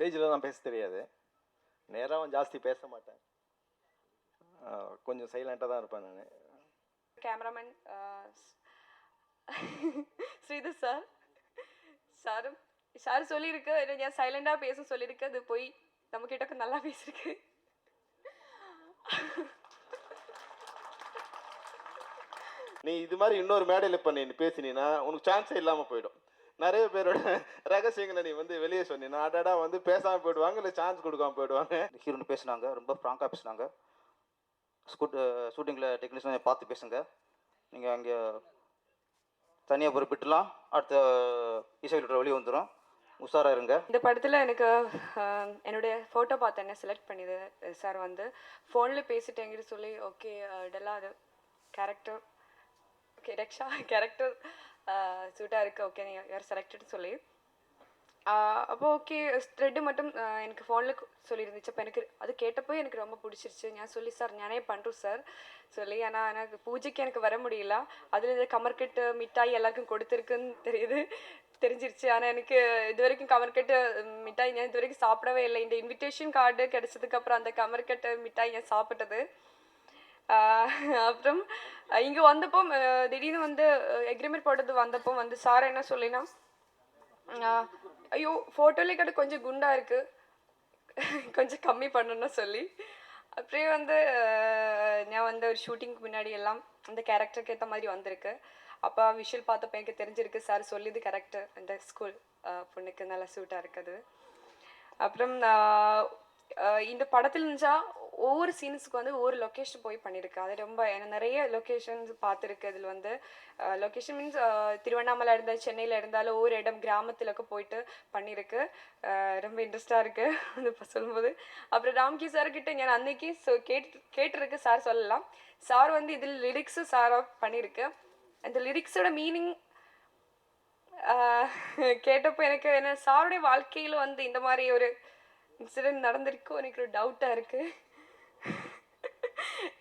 ஸ்டேஜில் தான் பேச தெரியாது. நேராகவும் ஜாஸ்தி பேச மாட்டேன். கொஞ்சம் சைலண்டாக தான் இருப்பேன் நான். கேமராமேன் ஸ்ரீதர் சார் சாரும் சார் சொல்லியிருக்கு ഞാൻ சைலண்டாக பேச சொல்லியிருக்கு. அது போய் நம்மக்கிட்ட நல்லா பேசியிருக்கு. நீ இது மாதிரி இன்னொரு மேடையில் இப்போ நீ பேசினீன்னா உனக்கு சான்ஸே இல்லாமல் போயிடும். நிறைய பேரோட ரகசியங்களை நீ வந்து வெளியே சொன்னீங்கன்னா அடாடா வந்து பேசாமல் போயிடுவாங்க, இல்லை சான்ஸ் கொடுக்காம போயிடுவாங்க. ஹீரோன்னு பேசினாங்க, ரொம்ப ஃப்ராங்காக பேசினாங்க. ஷூட்டிங்கில் டெக்னீஷியனை பார்த்து பேசுங்க. நீங்கள் அங்கே தனியாக பொறுப்பிட்டுலாம் அடுத்த இசை லிட்டர் வெளியே வந்துடும். உஷாராக இருங்க. இந்த படத்தில் எனக்கு என்னுடைய ஃபோட்டோ பார்த்து என்ன செலக்ட் பண்ணிது சார் வந்து ஃபோனில் பேசிட்டு எங்கிட்ட சொல்லி ஓகே இதெல்லாம் அது கேரக்டர் ஓகே ரக்ஷா கேரக்டர் சூட்டாக இருக்குது, ஓகே நீங்கள் யார் செலக்டட்னு சொல்லி அப்போ ஓகே த்ரெட்டு மட்டும் எனக்கு ஃபோனில் சொல்லியிருந்துச்சு. அப்போ எனக்கு அது கேட்டப்போ எனக்கு ரொம்ப பிடிச்சிருச்சு. நான் சொல்லி சார் ஞானே பண்ணுறோம் சார் சொல்லி, ஆனால் எனக்கு பூஜைக்கு எனக்கு வர முடியல. அதில் இந்த கமர்கட்டு மிட்டாய் எல்லாருக்கும் கொடுத்துருக்குன்னு தெரிஞ்சிருச்சு. ஆனால் எனக்கு இது வரைக்கும் கமர்கட்டு மிட்டாய் நான் இது வரைக்கும் சாப்பிடவே இல்லை. இந்த இன்விடேஷன் கார்டு கிடைச்சதுக்கப்புறம் அந்த கமர்கட்டு மிட்டாய் நான் சாப்பிட்டது. அப்புறம் இங்கே வந்தப்போ திடீர்னு வந்து எக்ரிமெண்ட் போட்டது வந்தப்போ வந்து சார் என்ன சொல்லினா, ஐயோ ஃபோட்டோலேயே கூட கொஞ்சம் குண்டாக இருக்குது, கொஞ்சம் கம்மி பண்ணணும்னு சொல்லி அப்படியே வந்து நான் வந்து ஒரு ஷூட்டிங்க்கு முன்னாடி எல்லாம் அந்த கேரக்டருக்கு ஏற்ற மாதிரி வந்திருக்கு. அப்போ விஷுவல் பார்த்தப்போ எனக்கு தெரிஞ்சிருக்கு சார் சொல்லியது கரெக்டு, இந்த ஸ்கூல் பொண்ணுக்கு நல்லா சூட்டாக இருக்குது. அப்புறம் இந்த படத்தில் இருந்தால் ஒவ்வொரு சீன்ஸுக்கு வந்து ஒவ்வொரு லொக்கேஷன் போய் பண்ணியிருக்கு. அது ரொம்ப எனக்கு நிறைய லொக்கேஷன்ஸ் பார்த்துருக்கு. இதில் வந்து லொக்கேஷன் மீன்ஸ் திருவண்ணாமலை இருந்தால் சென்னையில் இருந்தாலும் ஒவ்வொரு இடம் கிராமத்துலக்கு போயிட்டு பண்ணியிருக்கு. ரொம்ப இன்ட்ரெஸ்டாக இருக்குது அது இப்போ சொல்லும்போது. அப்புறம் ராம்கி சார்கிட்ட நான் அன்னைக்கு கேட்டிருக்கு சார் சொல்லலாம். சார் வந்து இதில் லிரிக்ஸு சாராக பண்ணியிருக்கு. அந்த லிரிக்ஸோட மீனிங் கேட்டப்போ எனக்கு என்ன சாருடைய வாழ்க்கையில் வந்து இந்த மாதிரி ஒரு இன்சிடென்ட் நடந்திருக்கும் எனக்கு ஒரு டவுட்டாக இருக்குது.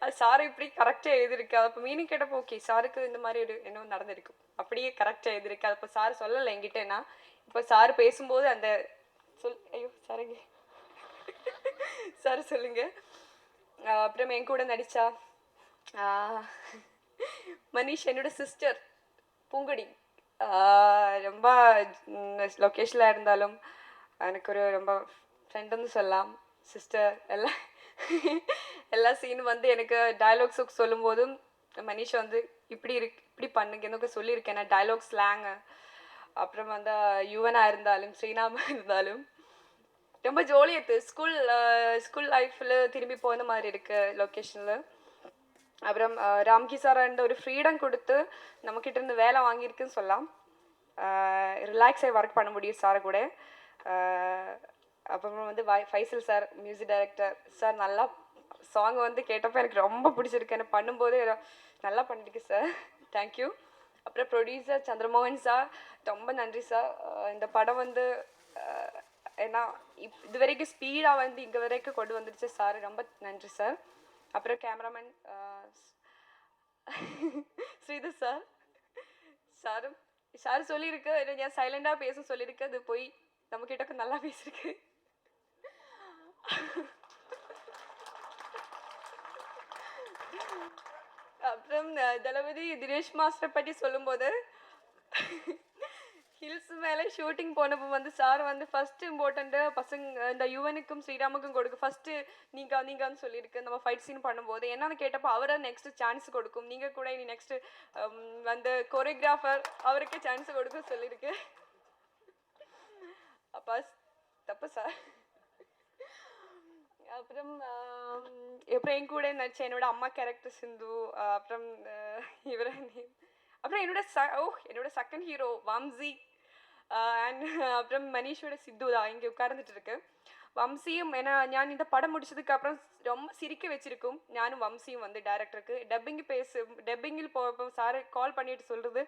அது சார் இப்படி கரெக்டாக எழுதியிருக்கு. அப்போ மீனிங் கேட்டப்போ ஓகே சாருக்கு இந்த மாதிரி ஒரு என்ன நடந்திருக்கும், அப்படியே கரெக்டாக எழுதியிருக்கு. அது இப்போ சார் சொல்லலை என்கிட்டேன்னா. இப்போ சார் பேசும்போது அந்த ஐயோ சாருங்க சார் சொல்லுங்க. அப்புறம் என் கூட நடித்தா மனிஷ் என்னோட சிஸ்டர் பூங்கொடி. ரொம்ப லொக்கேஷனில் இருந்தாலும் எனக்கு ஒரு ரொம்ப ஃப்ரெண்டுன்னு சொல்லலாம். சிஸ்டர் எல்லா சீனும் வந்து எனக்கு டைலாக்ஸுக்கு சொல்லும்போதும் மனிஷ் வந்து இப்படி பண்ணுங்க எனக்கு சொல்லியிருக்கேன் நான் டைலாக் ஸ்லாங்கு. அப்புறம் வந்து யுவனாக இருந்தாலும் ஸ்ரீநாமாக இருந்தாலும் ரொம்ப ஜோலியாக ஸ்கூல் லைஃப்பில் திரும்பி போன மாதிரி இருக்குது லொக்கேஷனில். அப்புறம் ராம்கி சார் ஒரு ஃப்ரீடம் கொடுத்து நம்மக்கிட்ட இருந்து வேலை வாங்கியிருக்குன்னு சொல்லலாம். ரிலாக்ஸாக ஒர்க் பண்ண முடியும் சாரை கூட. அப்புறம் வந்து Faisal sir music director sir நல்லா சாங் வந்து கேட்டப்போ எனக்கு ரொம்ப பிடிச்சிருக்கு. எனக்கு பண்ணும்போது நல்லா பண்ணியிருக்கு சார், தேங்க்யூ. அப்புறம் ப்ரொடியூசர் சந்திரமோகன் சார் ரொம்ப நன்றி சார். இந்த படம் வந்து ஏன்னா இது வரைக்கும் ஸ்பீடாக வந்து இங்கே வரைக்கும் கொண்டு வந்துடுச்சு சார், ரொம்ப நன்றி சார். அப்புறம் கேமராமேன் ஸ்ரீதர் சார் சொல்லியிருக்கு நான் சைலண்டாக பேச சொல்லியிருக்கு. அது போய் நம்மக்கிட்ட நல்லா பேசியிருக்கு. அப்புறம் தளபதி தினேஷ் மாஸ்டர் பற்றி சொல்லும்போது ஹில்ஸ் மேலே ஷூட்டிங் போனப்போ வந்து சார் வந்து ஃபஸ்ட்டு இம்பார்ட்டண்ட்டு பசங்க இந்த யுவனுக்கும் ஸ்ரீராமுக்கும் கொடுக்கும். ஃபஸ்ட்டு நீங்கன்னு சொல்லியிருக்கு நம்ம ஃபைட் சீன் பண்ணும்போது. என்னன்னு கேட்டப்போ அவரை நெக்ஸ்ட்டு சான்ஸ் கொடுக்கும், நீங்கள் கூட இனி நெக்ஸ்ட்டு வந்து கொரியோகிராஃபர் அவருக்கே சான்ஸ் கொடுக்க சொல்லியிருக்கு. அப்போ தப்பு சார். அப்புறம் என் கூட நடிச்ச என்னோட அம்மா கேரக்டர் சிந்து. அப்புறம் அப்புறம் என்னோட செகண்ட் ஹீரோ வம்சி அண்ட் அப்புறம் மனிஷோட சித்து தான் இங்கே உட்கார்ந்துட்டு இருக்கு. வம்சியும் ஏன்னா நான் இந்த படம் முடிச்சதுக்கு அப்புறம் ரொம்ப சிரிக்க வச்சிருக்கும். நானும் வம்சியும் வந்து டைரக்டருக்கு டப்பிங்கில் போகிறப்போ சாரை கால் பண்ணிட்டு சொல்கிறது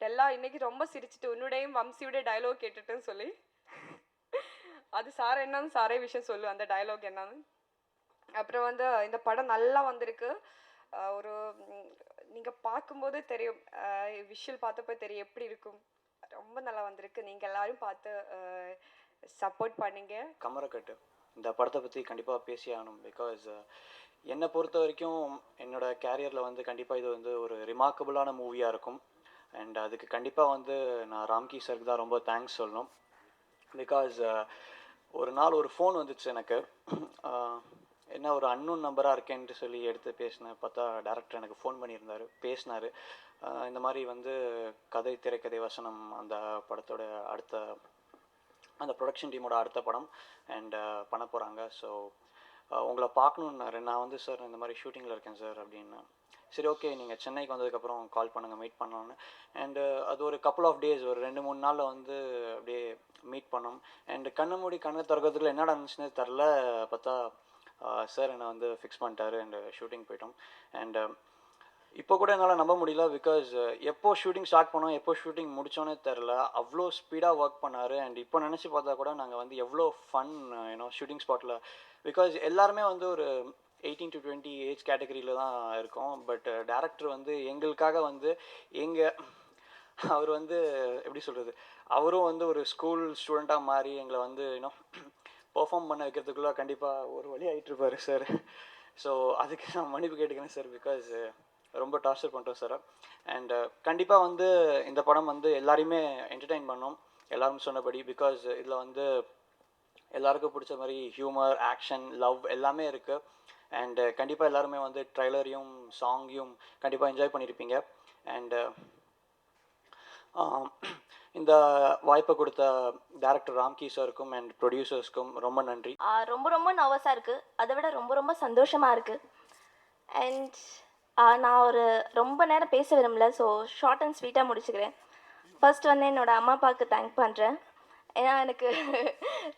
எல்லாம் இன்னைக்கு ரொம்ப சிரிச்சிட்டு உன்னுடையும் வம்சியோட டைலாக் கேட்டுட்டுன்னு சொல்லி அது சார் என்னன்னு சாரே விஷயம் சொல்லு அந்த டைலாக் என்னன்னு. அப்புறம் வந்து இந்த படம் நல்லா வந்திருக்கு. ஒரு நீங்கள் பார்க்கும்போது தெரியும், விஷுவல் பார்த்தப்போ தெரியும் எப்படி இருக்கும். ரொம்ப நல்லா வந்திருக்கு. நீங்கள் எல்லோரும் பார்த்து சப்போர்ட் பண்ணுங்க. கமரக்கட்டு இந்த படத்தை பற்றி கண்டிப்பாக பேசி ஆகணும். பிகாஸ் என்னை பொறுத்த வரைக்கும் என்னோட கேரியரில் வந்து கண்டிப்பாக இது வந்து ஒரு ரிமார்க்கபுளான மூவியாக இருக்கும். அண்ட் அதுக்கு கண்டிப்பாக வந்து நான் ராம்கி சருக்கு தான் ரொம்ப தேங்க்ஸ் சொல்லணும். பிகாஸ் ஒரு நாள் ஒரு ஃபோன் வந்துச்சு எனக்கு. என்ன ஒரு அன்னோன் நம்பராக இருக்கேன்ட்டு சொல்லி எடுத்து பேசினேன். பார்த்தா டேரக்டர் எனக்கு ஃபோன் பண்ணியிருந்தார், பேசினார். இந்த மாதிரி வந்து கதை திரைக்கதை வசனம் அந்த படத்தோட அடுத்த அந்த ப்ரொடக்ஷன் டீமோட அடுத்த படம் அண்ட் பண்ண போகிறாங்க. ஸோ உங்களை பார்க்கணுன்னாரு. நான் வந்து சார் இந்த மாதிரி ஷூட்டிங்கில் இருக்கேன் சார் அப்படின்னு. சரி ஓகே, நீங்கள் சென்னைக்கு வந்ததுக்கப்புறம் கால் பண்ணுங்கள், மீட் பண்ணலான்னு. அண்டு அது ஒரு கப்புள் ஆஃப் டேஸ், ஒரு 2-3 நாளில் வந்து அப்படியே மீட் பண்ணோம். அண்டு கண்ணை மூடி கண்ணை திறக்கிறதுக்குள்ள என்னடா இருந்துச்சுன்னே தெரில. பார்த்தா சார் என்னை வந்து ஃபிக்ஸ் பண்ணிட்டாரு அண்டு ஷூட்டிங் போயிட்டோம். அண்டு இப்போ கூட என்னால் நம்ப முடியல. பிகாஸ் எப்போ ஷூட்டிங் ஸ்டார்ட் பண்ணோம், எப்போ ஷூட்டிங் முடித்தோன்னே தெரில. அவ்வளோ ஸ்பீடாக ஒர்க் பண்ணார். அண்ட் இப்போ நினச்சி பார்த்தா கூட நாங்கள் வந்து எவ்வளோ ஃபன் ஷூட்டிங் ஸ்பாட்டில். பிகாஸ் எல்லாருமே வந்து ஒரு 18 to 20 ஏஜ் கேட்டகரியில் தான் இருக்கோம். பட் டேரக்டர் வந்து எங்களுக்காக வந்து அவர் வந்து எப்படி சொல்கிறது, அவரும் வந்து ஒரு ஸ்கூல் ஸ்டூடெண்ட்டாக மாறி எங்களை வந்து பெர்ஃபார்ம் பண்ண வைக்கிறதுக்குள்ளே கண்டிப்பாக ஒரு வழி ஆகிட்டுருப்பார் சார். ஸோ அதுக்கு நான் மன்னிப்பு கேட்டுக்கிறேன் சார். பிகாஸ் ரொம்ப டார்ச்சர் பண்ணுறோம் சார். அண்ட் கண்டிப்பாக வந்து இந்த படம் வந்து எல்லாரையுமே என்டர்டெயின் பண்ணோம், எல்லாரும் சொன்னபடி. பிகாஸ் இதில் வந்து எல்லாருக்கும் பிடிச்ச மாதிரி ஹியூமர், ஆக்ஷன், லவ் எல்லாமே இருக்குது. அண்டு கண்டிப்பாக எல்லாருமே வந்து ட்ரைலரையும் சாங்கையும் கண்டிப்பாக என்ஜாய் பண்ணியிருப்பீங்க. அண்டு இந்த வாய்ப்பை கொடுத்த டேரக்டர் ராம்கி சாருக்கும் அண்ட் ப்ரொடியூசர்ஸ்க்கும் ரொம்ப நன்றி. ரொம்ப ரொம்ப நர்வஸாக இருக்குது, அதை விட ரொம்ப ரொம்ப சந்தோஷமாக இருக்குது. அண்ட் நான் ஒரு ரொம்ப நேரம் பேச விரும்பல, ஸோ ஷார்ட் அண்ட் ஸ்வீட்டாக முடிச்சுக்கிறேன். ஃபர்ஸ்ட் வந்து என்னோடய அம்மா அப்பாவுக்கு தேங்க் பண்ணுறேன். ஏன்னா எனக்கு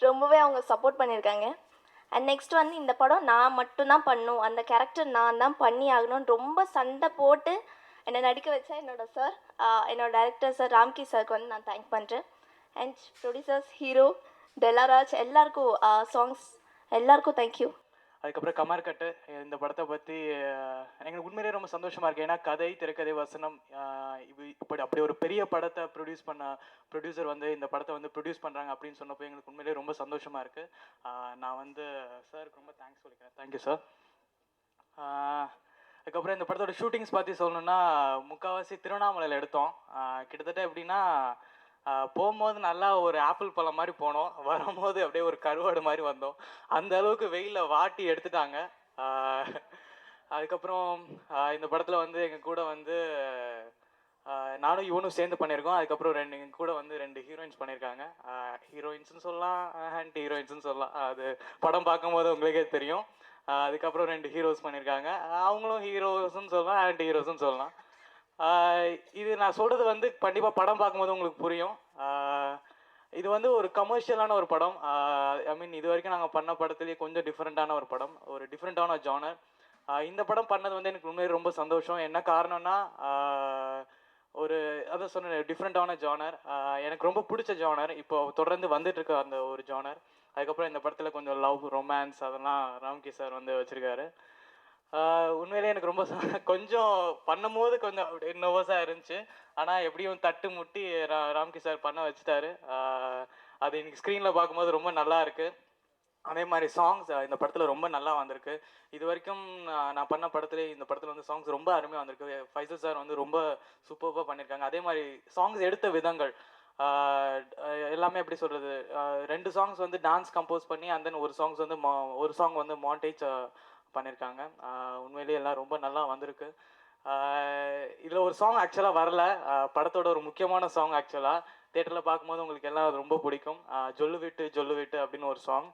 ரொம்பவே அவங்க சப்போர்ட் பண்ணியிருக்காங்க. அண்ட் நெக்ஸ்ட் வந்து இந்த படம் நான் மட்டும்தான் பண்ணும், அந்த கேரக்டர் நான் தான் பண்ணி ஆகணும்னு ரொம்ப சண்டை போட்டு என்னை நடிக்க வச்ச என்னோடய சார், என்னோடய டைரக்டர் சார் ராம்கி சாருக்கு வந்து நான் தேங்க் பண்ணுறேன். அண்ட் ப்ரொடியூசர்ஸ், ஹீரோ, டெலாராஜ், எல்லாருக்கும் சாங்ஸ் எல்லாருக்கும் தேங்க்யூ. அதுக்கப்புறம் கமர்கட்டு இந்த படத்தை பற்றி எனக்கு உண்மையிலேயே ரொம்ப சந்தோஷமாக இருக்குது. ஏன்னா கதை, திரைக்கதை, வசனம் இப்படி அப்படி ஒரு பெரிய படத்தை ப்ரொடியூஸ் பண்ண ப்ரொடியூசர் வந்து இந்த படத்தை வந்து ப்ரொடியூஸ் பண்ணுறாங்க அப்படின்னு சொன்னப்போ எங்களுக்கு உண்மையிலேயே ரொம்ப சந்தோஷமாக இருக்குது. நான் வந்து சாருக்கு ரொம்ப தேங்க்ஸ் சொல்லிக்கிறேன். Thank you sir. அதுக்கப்புறம் இந்த படத்தோட ஷூட்டிங்ஸ் பற்றி சொல்லணுன்னா முக்கால்வாசி திருவண்ணாமலையில் எடுத்தோம். கிட்டத்தட்ட எப்படின்னா போகும்போது நல்லா ஒரு ஆப்பிள் பழம் மாதிரி போனோம், வரும்போது அப்படியே ஒரு கருவாடு மாதிரி வந்தோம். அந்த அளவுக்கு வெயிலில் வாட்டி எடுத்துட்டாங்க. அதுக்கப்புறம் இந்த படத்தில் வந்து எங்கள் கூட வந்து நானும் இவனும் சேர்ந்து பண்ணியிருக்கோம். அதுக்கப்புறம் எங்கள் கூட வந்து 2 ஹீரோயின்ஸ் பண்ணியிருக்காங்க. ஹீரோயின்ஸ்னு சொல்லலாம், ஆன்டி ஹீரோயின்ஸ்னு சொல்லலாம், அது படம் பார்க்கும்போது உங்களுக்கே தெரியும். அதுக்கப்புறம் 2 ஹீரோஸ் பண்ணியிருக்காங்க. அவங்களும் ஹீரோஸ்ன்னு சொல்லலாம், ஆன்டி ஹீரோஸ்ன்னு சொல்லலாம். இது நான் சொல்கிறது வந்து கண்டிப்பாக படம் பார்க்கும்போது உங்களுக்கு புரியும். இது வந்து ஒரு கமர்ஷியலான ஒரு படம். ஐ மீன் இது வரைக்கும் நாங்கள் பண்ண படத்துலேயே கொஞ்சம் டிஃப்ரெண்ட்டான ஒரு படம், ஒரு டிஃப்ரெண்ட்டான ஜானர். இந்த படம் பண்ணது வந்து எனக்கு உண்மையிலே ரொம்ப சந்தோஷம். என்ன காரணம்னா ஒரு அதான் சொன்ன டிஃப்ரெண்ட்டான ஜானர், எனக்கு ரொம்ப பிடிச்ச ஜானர், இப்போ தொடர்ந்து வந்துட்டுருக்க அந்த ஒரு ஜானர். அதுக்கப்புறம் இந்த படத்தில் கொஞ்சம் லவ், ரொமான்ஸ் அதெல்லாம் ராம்கி சார் வந்து வச்சுருக்காரு. உண்மையிலே எனக்கு ரொம்ப கொஞ்சம் பண்ணும்போது கொஞ்சம் அப்படியே நர்வஸாக இருந்துச்சு. ஆனால் எப்படியும் தட்டு முட்டி ராம்கி சார் பண்ண வச்சுட்டாரு. அது இன்னைக்கு ஸ்க்ரீனில் பார்க்கும்போது ரொம்ப நல்லா இருக்குது. அதே மாதிரி சாங்ஸ் இந்த படத்தில் ரொம்ப நல்லா வந்திருக்கு. இது வரைக்கும் நான் பண்ண படத்துலேயே இந்த படத்தில் வந்து சாங்ஸ் ரொம்ப அருமையாக வந்திருக்கு. ஃபைசல் சார் வந்து ரொம்ப சூப்பராக பண்ணியிருக்காங்க. அதே மாதிரி சாங்ஸ் எடுத்த விதங்கள் எல்லாமே எப்படி சொல்கிறது, 2 சாங்ஸ் வந்து டான்ஸ் கம்போஸ் பண்ணி அண்ட் தென் ஒரு சாங் வந்து மாண்டேஜ் பண்ணியிருக்காங்க. உண்மையிலேயே எல்லாம் ரொம்ப நல்லா வந்திருக்கு. இதில் ஒரு சாங் ஆக்சுவலாக வரல, படத்தோட ஒரு முக்கியமான சாங். ஆக்சுவலாக தேட்டரில் பார்க்கும்போது உங்களுக்கு எல்லாம் அது ரொம்ப பிடிக்கும். ஜொல்லு விட்டு அப்படின்னு ஒரு சாங்.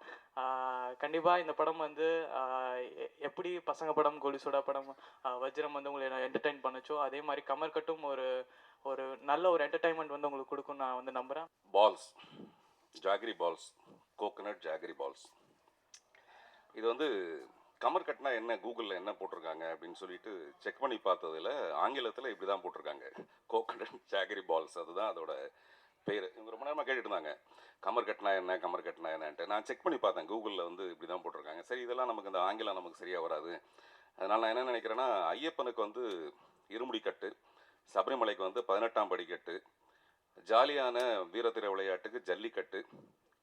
கண்டிப்பாக இந்த படம் வந்து எப்படி பசங்க படம், கோலிசோடா படம், வஜ்ரம் வந்து உங்களை என்டர்டெயின் பண்ணுச்சோ அதே மாதிரி கமர்கட்டும் ஒரு நல்ல ஒரு என்டர்டைன்மெண்ட் வந்து உங்களுக்கு கொடுக்கும்னு நான் வந்து நம்புகிறேன். Balls, jaggery balls, coconut jaggery balls. இது வந்து கமர்கட்னா என்ன, கூகுளில் என்ன போட்டிருக்காங்க அப்படின்னு சொல்லிட்டு செக் பண்ணி பார்த்ததில் ஆங்கிலத்தில் இப்படி தான் போட்டிருக்காங்க, கோகனட் ஜாகரி பால்ஸ். அதுதான் அதோட பேர். இவங்க ரொம்ப நேரமாக கேட்டுட்டு இருந்தாங்க கமர்கட்னா என்னன்ட்டு. நான் செக் பண்ணி பார்த்தேன், கூகுளில் வந்து இப்படி தான் போட்டிருக்காங்க. சரி, இதெல்லாம் நமக்கு இந்த ஆங்கிலம் நமக்கு சரியாக வராது. அதனால் நான் என்ன நினைக்கிறேன்னா, ஐயப்பனுக்கு வந்து இருமுடி கட்டு, சபரிமலைக்கு வந்து 18ஆம் படிக்கட்டு, ஜாலியான வீரத்திரை விளையாட்டுக்கு ஜல்லிக்கட்டு,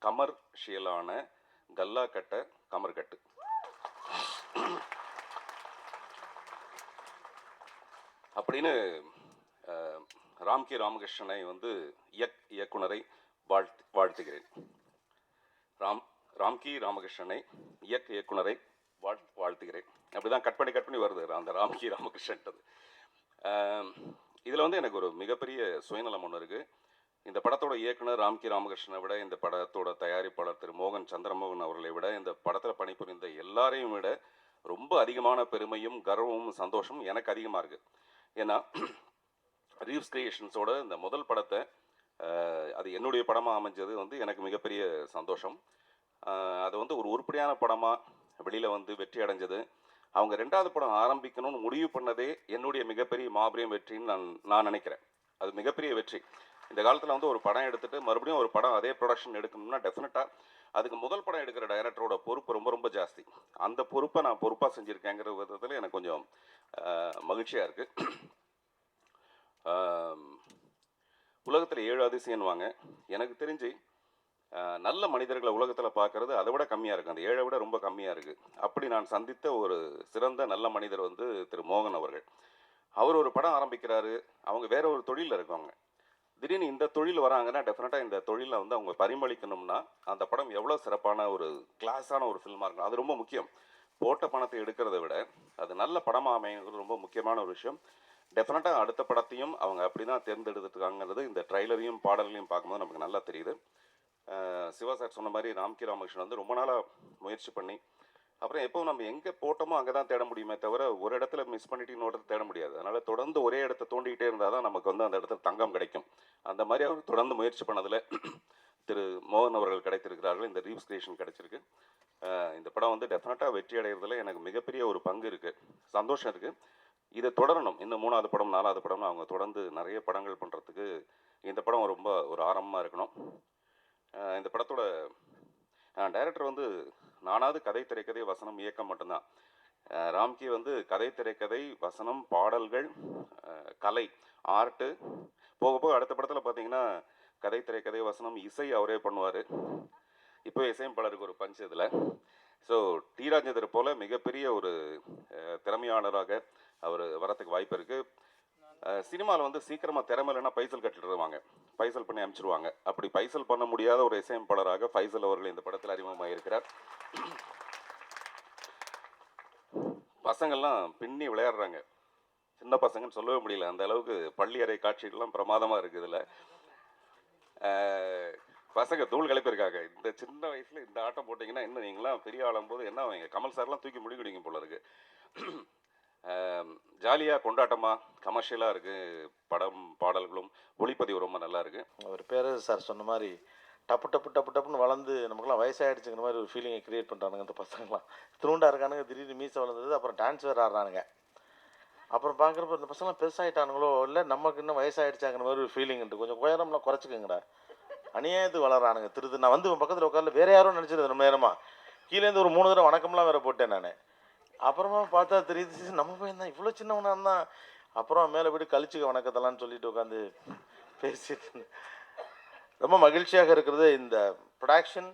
கமர்ஷியலான கல்லா கட்ட கமர்கட்டு. அப்படின்னு ராம்கி ராமகிருஷ்ணனை வந்து இயக்குனரை வாழ்த்துகிறேன். ராம்கி ராமகிருஷ்ணனை இயக்குனரை வாழ்த்துகிறேன். அப்படிதான் கட் பண்ணி வருது அந்த ராம்கி ராமகிருஷ்ணன்றது. இதில் வந்து எனக்கு ஒரு மிகப்பெரிய சுயநலம் ஒன்று இருக்குது. இந்த படத்தோட இயக்குனர் ராம்கி ராமகிருஷ்ணனை விட, இந்த படத்தோட தயாரிப்பாளர் திரு மோகன் சந்திரமோகன் அவர்களை விட, இந்த படத்தில் பணிபுரிந்த எல்லாரையும் விட ரொம்ப அதிகமான பெருமையும் கர்வமும் சந்தோஷமும் எனக்கு அதிகமாக இருக்குது. ஏன்னா ரீவ்ஸ் கிரியேஷன்ஸோட இந்த முதல் படத்தை அது என்னுடைய படமாக அமைஞ்சது வந்து எனக்கு மிகப்பெரிய சந்தோஷம். அது வந்து ஒரு உருப்படியான படமாக வெளியில் வந்து வெற்றி அடைஞ்சது. அவங்க 2வது படம் ஆரம்பிக்கணும்னு முடிவு பண்ணதே என்னுடைய மிகப்பெரிய மாபெரும் வெற்றின்னு நான் நினைக்கிறேன். அது மிகப்பெரிய வெற்றி. இந்த காலத்தில் வந்து ஒரு படம் எடுத்துகிட்டு மறுபடியும் ஒரு படம் அதே ப்ரொடக்ஷன் எடுக்கணும்னா டெஃபினட்டாக அதுக்கு முதல் படம் எடுக்கிற டைரக்டரோட பொறுப்பு ரொம்ப ரொம்ப ஜாஸ்தி. அந்த பொறுப்பை நான் பொறுப்பாக செஞ்சுருக்கேங்கிற விதத்தில் எனக்கு கொஞ்சம் மகிழ்ச்சியாக இருக்குது. உலகத்தில் 7 அதிசயம்வாங்க. எனக்கு தெரிஞ்சு நல்ல மனிதர்களை உலகத்தில் பார்க்குறது அதை விட கம்மியாக இருக்குது. அந்த 7 விட ரொம்ப கம்மியாக இருக்குது. அப்படி நான் சந்தித்த ஒரு சிறந்த நல்ல மனிதர் வந்து திரு மோகன் அவர்கள். அவர் ஒரு படம் ஆரம்பிக்கிறாரு, அவங்க வேற ஒரு தொழிலில் இருக்காங்க. திடீர்னு இந்த தொழில் வராங்கன்னா டெஃபினட்டாக இந்த தொழிலில் வந்து அவங்க பரிமளிக்கணும்னா அந்த படம் எவ்வளோ சிறப்பான ஒரு கிளாஸான ஒரு ஃபில்மாக இருக்கும். அது ரொம்ப முக்கியம். போட்ட பணத்தை எடுக்கிறத விட அது நல்ல படமாக அமைங்கிறது ரொம்ப முக்கியமான ஒரு விஷயம். டெஃபினட்டாக அடுத்த படத்தையும் அவங்க அப்படி தான் தேர்ந்தெடுத்துருக்காங்கிறது இந்த ட்ரைலரையும் பாடலையும் பார்க்கும்போது நமக்கு நல்லா தெரியுது. சிவா சார் சொன்ன மாதிரி ராம்கி ராமகிருஷ்ணன் வந்து ரொம்ப நாளாக முயற்சி பண்ணி அப்புறம் எப்போ நம்ம எங்கே போட்டோமோ அங்கே தான் தேட முடியுமே தவிர ஒரு இடத்துல மிஸ் பண்ணிட்டு இன்னொரு தேட முடியாது. அதனால் தொடர்ந்து ஒரே இடத்த தோண்டிக்கிட்டே இருந்தால் தான் நமக்கு வந்து அந்த இடத்துல தங்கம் கிடைக்கும். அந்த மாதிரி அவர் தொடர்ந்து முயற்சி பண்ணதில் திரு மோகன் அவர்கள் கிடைத்திருக்கிறார்கள். இந்த ரீவ்ஸ் கிரியேஷன் கிடைச்சிருக்கு. இந்த படம் வந்து டெஃபினட்டாக வெற்றி அடைகிறதுல எனக்கு மிகப்பெரிய ஒரு பங்கு இருக்குது, சந்தோஷம் இருக்குது. இதை தொடரணும். இன்னும் 3வது படம் 4வது படம்னு அவங்க தொடர்ந்து நிறைய படங்கள் பண்ணுறதுக்கு இந்த படம் ரொம்ப ஒரு ஆரம்பமாக இருக்கணும். இந்த படத்தோட டைரக்டர் வந்து நானாவது கதை திரைக்கதை வசனம் இயக்கம் மட்டும்தான். ராம்கி வந்து கதை திரைக்கதை வசனம் பாடல்கள் கலை ஆர்ட்டு போக போக அடுத்த படத்தில் பார்த்தீங்கன்னா கதை திரைக்கதை வசனம் இசை அவரே பண்ணுவார். இப்போ இசையமைப்பாளருக்கு ஒரு பஞ்ச் இதில். ஸோ டி ராஜேந்தர் போல் மிகப்பெரிய ஒரு திறமையாளராக அவர் வரத்துக்கு வாய்ப்பு இருக்குது. சினிமாவில் வந்து சீக்கிரமாக திறமை இல்லைன்னா பைசல் கட்டிடுவாங்க, பைசல் பண்ணி அனுப்பிச்சிடுவாங்க. அப்படி பைசல் பண்ண முடியாத ஒரு இசையமைப்பாளராக ஃபைசல் அவர்கள் இந்த படத்தில் அறிமுகமாக இருக்கிறார். பசங்கள்லாம் பின்னி விளையாடுறாங்க, சின்ன பசங்கன்னு சொல்லவே முடியல. அந்த அளவுக்கு பள்ளி அறை காட்சிகள்லாம் பிரமாதமாக இருக்குது. இதில் பசங்க தூள் கிளப்பியிருக்காங்க. இந்த சின்ன வயசில் இந்த ஆட்டம் போட்டிங்கன்னா இன்னும் நீங்களாம் பெரிய ஆளும்போது என்ன ஆவீங்க? கமல் சார்லாம் தூக்கி முடிக்கிடுவீங்க போல இருக்குது. ஜாலியாக கொண்டாட்டமாக கமர்ஷியலாக இருக்குது. படம் பாடல்களும் ஒளிப்பதிவு ரொம்ப நல்லா இருக்குது. அவர் பேர் சார் சொன்ன மாதிரி டப்புன்னு வளர்ந்து நமக்குலாம் வயசாகிடுச்சுங்கிற மாதிரி ஒரு ஃபீலிங்கை க்ரியேட் பண்ணுறானுங்க இந்த பசங்களாம். திருண்டா இருக்கானுங்க, திடீர்னு மீசை வளர்ந்தது, அப்புறம் டான்ஸ் வேறு ஆடுறானுங்க. அப்புறம் பார்க்குறப்ப இந்த பசங்களாம் பெருசாகிட்டானுங்களோ இல்லை நமக்கு இன்னும் வயசாகிடுச்சாங்கிற மாதிரி ஒரு ஃபீலிங் இருக்குது. கொஞ்சம் உயரம்லாம் குறைச்சிக்கங்கடா, அநியாயத்துக்கு வளர்றானுங்க. நான் வந்து பக்கத்தில் உட்காந்து வேறு யாரும் நினச்சிருந்தேன் ரொம்ப நேரமாக. கீழேருந்து ஒரு 3 தடவை வணக்கம்லாம் வேறு போட்டேன் நான். அப்புறமா பார்த்தா தெரியுது நம்ம பையன் தான் இவ்வளோ சின்னவனாக இருந்தான். அப்புறம் மேலே போய்ட்டு கழிச்சுக்க வணக்கத்தலான்னு சொல்லிட்டு உட்காந்து பேசிட்டு ரொம்ப மகிழ்ச்சியாக இருக்கிறது. இந்த ப்ரொடக்ஷன்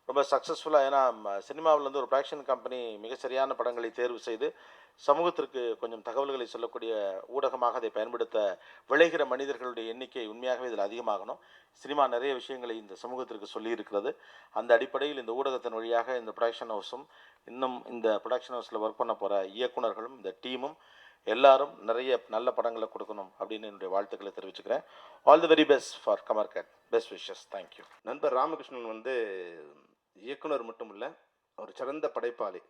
ரொம்ப சக்ஸஸ்ஃபுல்லாக, ஏன்னா சினிமாவிலேருந்து ஒரு ப்ரொடக்ஷன் கம்பெனி மிக சரியான படங்களை தேர்வு செய்து சமூகத்திற்கு கொஞ்சம் தகவல்களை சொல்லக்கூடிய ஊடகமாக அதை பயன்படுத்த விளைகிற மனிதர்களுடைய எண்ணிக்கை உண்மையாகவே இதில் அதிகமாகணும். சினிமா நிறைய விஷயங்களை இந்த சமூகத்திற்கு சொல்லியிருக்கிறது. அந்த அடிப்படையில் இந்த ஊடகத்தின் வழியாக இந்த ப்ரொடக்ஷன் ஹவுஸும் இன்னும் இந்த ப்ரொடக்ஷன் ஹவுஸில் ஒர்க் பண்ண போகிற இயக்குனர்களும் இந்த டீமும் எல்லாரும் நிறைய நல்ல படங்களை கொடுக்கணும் அப்படின்னு என்னுடைய வாழ்த்துக்களை தெரிவிச்சுக்கிறேன். All the very best for கமர்கட். Best wishes. தேங்க்யூ. நண்பர் ராமகிருஷ்ணன் வந்து இயக்குனர் மட்டும் இல்லை, ஒரு சிறந்த படைப்பாளி.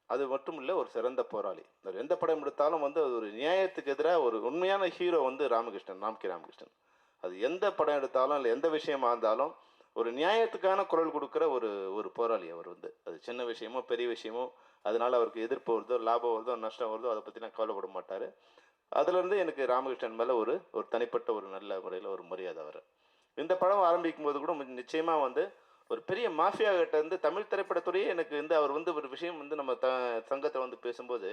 அது மட்டும் இல்லை, ஒரு சிறந்த போராளி. அவர் எந்த படம் எடுத்தாலும் வந்து அது ஒரு நியாயத்துக்கு எதிராக ஒரு உண்மையான ஹீரோ வந்து ராம்கி ராமகிருஷ்ணன். அது எந்த படம் எடுத்தாலும் இல்லை எந்த விஷயமா இருந்தாலும் ஒரு நியாயத்துக்கான குரல் கொடுக்குற ஒரு போராளி அவர் வந்து. அது சின்ன விஷயமோ பெரிய விஷயமோ அதனால் அவருக்கு எதிர்ப்பு வருதோ லாபம் வருதோ நஷ்டம் வருதோ அதை பற்றிலாம் கவலைப்பட மாட்டார். அதுலேருந்து எனக்கு ராமகிருஷ்ணன் மேலே ஒரு தனிப்பட்ட ஒரு நல்ல முறையில் ஒரு மரியாதை வர. இந்த படம் ஆரம்பிக்கும் போது கூட நிச்சயமாக வந்து ஒரு பெரிய மாஃபியா கிட்ட இருந்து தமிழ் திரைப்படத்துறையே எனக்கு வந்து அவர் வந்து ஒரு விஷயம் வந்து நம்ம சங்கத்தை வந்து பேசும்போது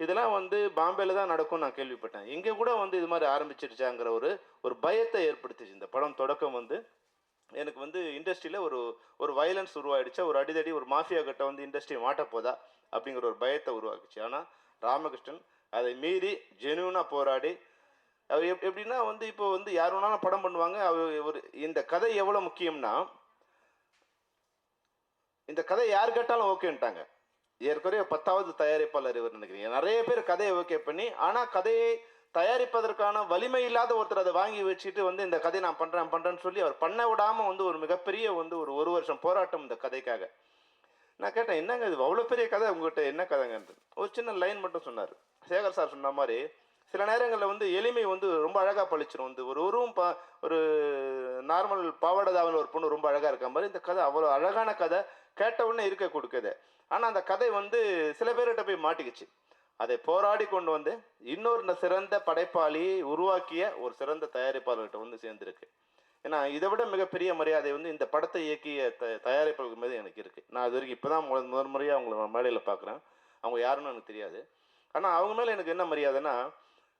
இதெல்லாம் வந்து பாம்பேல தான் நடக்கும் நான் கேள்விப்பட்டேன். இங்கே கூட வந்து இது மாதிரி ஆரம்பிச்சிருச்சாங்கிற ஒரு பயத்தை ஏற்படுத்திச்சு இந்த படம் தொடக்கம் வந்து. எனக்கு வந்து இண்டஸ்ட்ரியில் ஒரு ஒரு வயலன்ஸ் உருவாயிடுச்சு, ஒரு அடிதடி, ஒரு மாஃபியா கிட்ட வந்து இண்டஸ்ட்ரி மாட்ட போதா அப்படிங்கிற ஒரு பயத்தை உருவாக்குச்சு. ஆனால் ராமகிருஷ்ணன் அதை மீறி ஜெனுவனாக போராடி அவர் எப்படின்னா வந்து இப்போ வந்து யார் வேணாலும் படம் பண்ணுவாங்க. அவர் ஒரு இந்த கதை எவ்வளோ முக்கியம்னா, இந்த கதை யார் கேட்டாலும் ஓகேன்ட்டாங்க. ஏற்கனவே 10வது தயாரிப்பாளர் இவர் நினைக்கிறீங்க. நிறைய பேர் கதையை ஓகே பண்ணி, ஆனால் கதையை தயாரிப்பதற்கான வலிமை இல்லாத ஒருத்தர் அதை வாங்கி வச்சுட்டு வந்து இந்த கதையை நான் பண்ணுறேன்னு சொல்லி அவர் பண்ண விடாமல் வந்து ஒரு மிகப்பெரிய வந்து ஒரு வருஷம் போராட்டம் இந்த கதைக்காக. நான் கேட்டேன், என்னங்க இது அவ்வளோ பெரிய கதை உங்கள்கிட்ட, என்ன கதைங்கன்ட்டு. ஒரு சின்ன லைன் மட்டும் சொன்னார். சேகர் சார் சொன்ன மாதிரி சில நேரங்களில் வந்து எளிமை வந்து ரொம்ப அழகாக பழிச்சிடும். வந்து ஒரு உருவம் ஒரு நார்மல் பாவாடதாவில் ஒரு பொண்ணு ரொம்ப அழகாக இருக்க மாதிரி இந்த கதை அவ்வளோ அழகான கதை, கேட்ட உடனே இருக்க கொடுக்குது. ஆனால் அந்த கதை வந்து சில பேர்கிட்ட போய் மாட்டிக்கிச்சு. அதை போராடி கொண்டு வந்து இன்னொரு சிறந்த படைப்பாளியை உருவாக்கிய ஒரு சிறந்த தயாரிப்பாளர்கிட்ட வந்து சேர்ந்துருக்கு. ஏன்னா இதை விட மிகப்பெரிய மரியாதை வந்து இந்த படத்தை இயக்கிய தயாரிப்பாளர்கள் மீது எனக்கு இருக்குது. நான் இது வரைக்கும் இப்போ தான் முதல் முறையாக அவங்கள மேடையில் பார்க்குறேன். அவங்க யாருன்னு எனக்கு தெரியாது. ஆனால் அவங்க மேலே எனக்கு என்ன மரியாதைன்னா,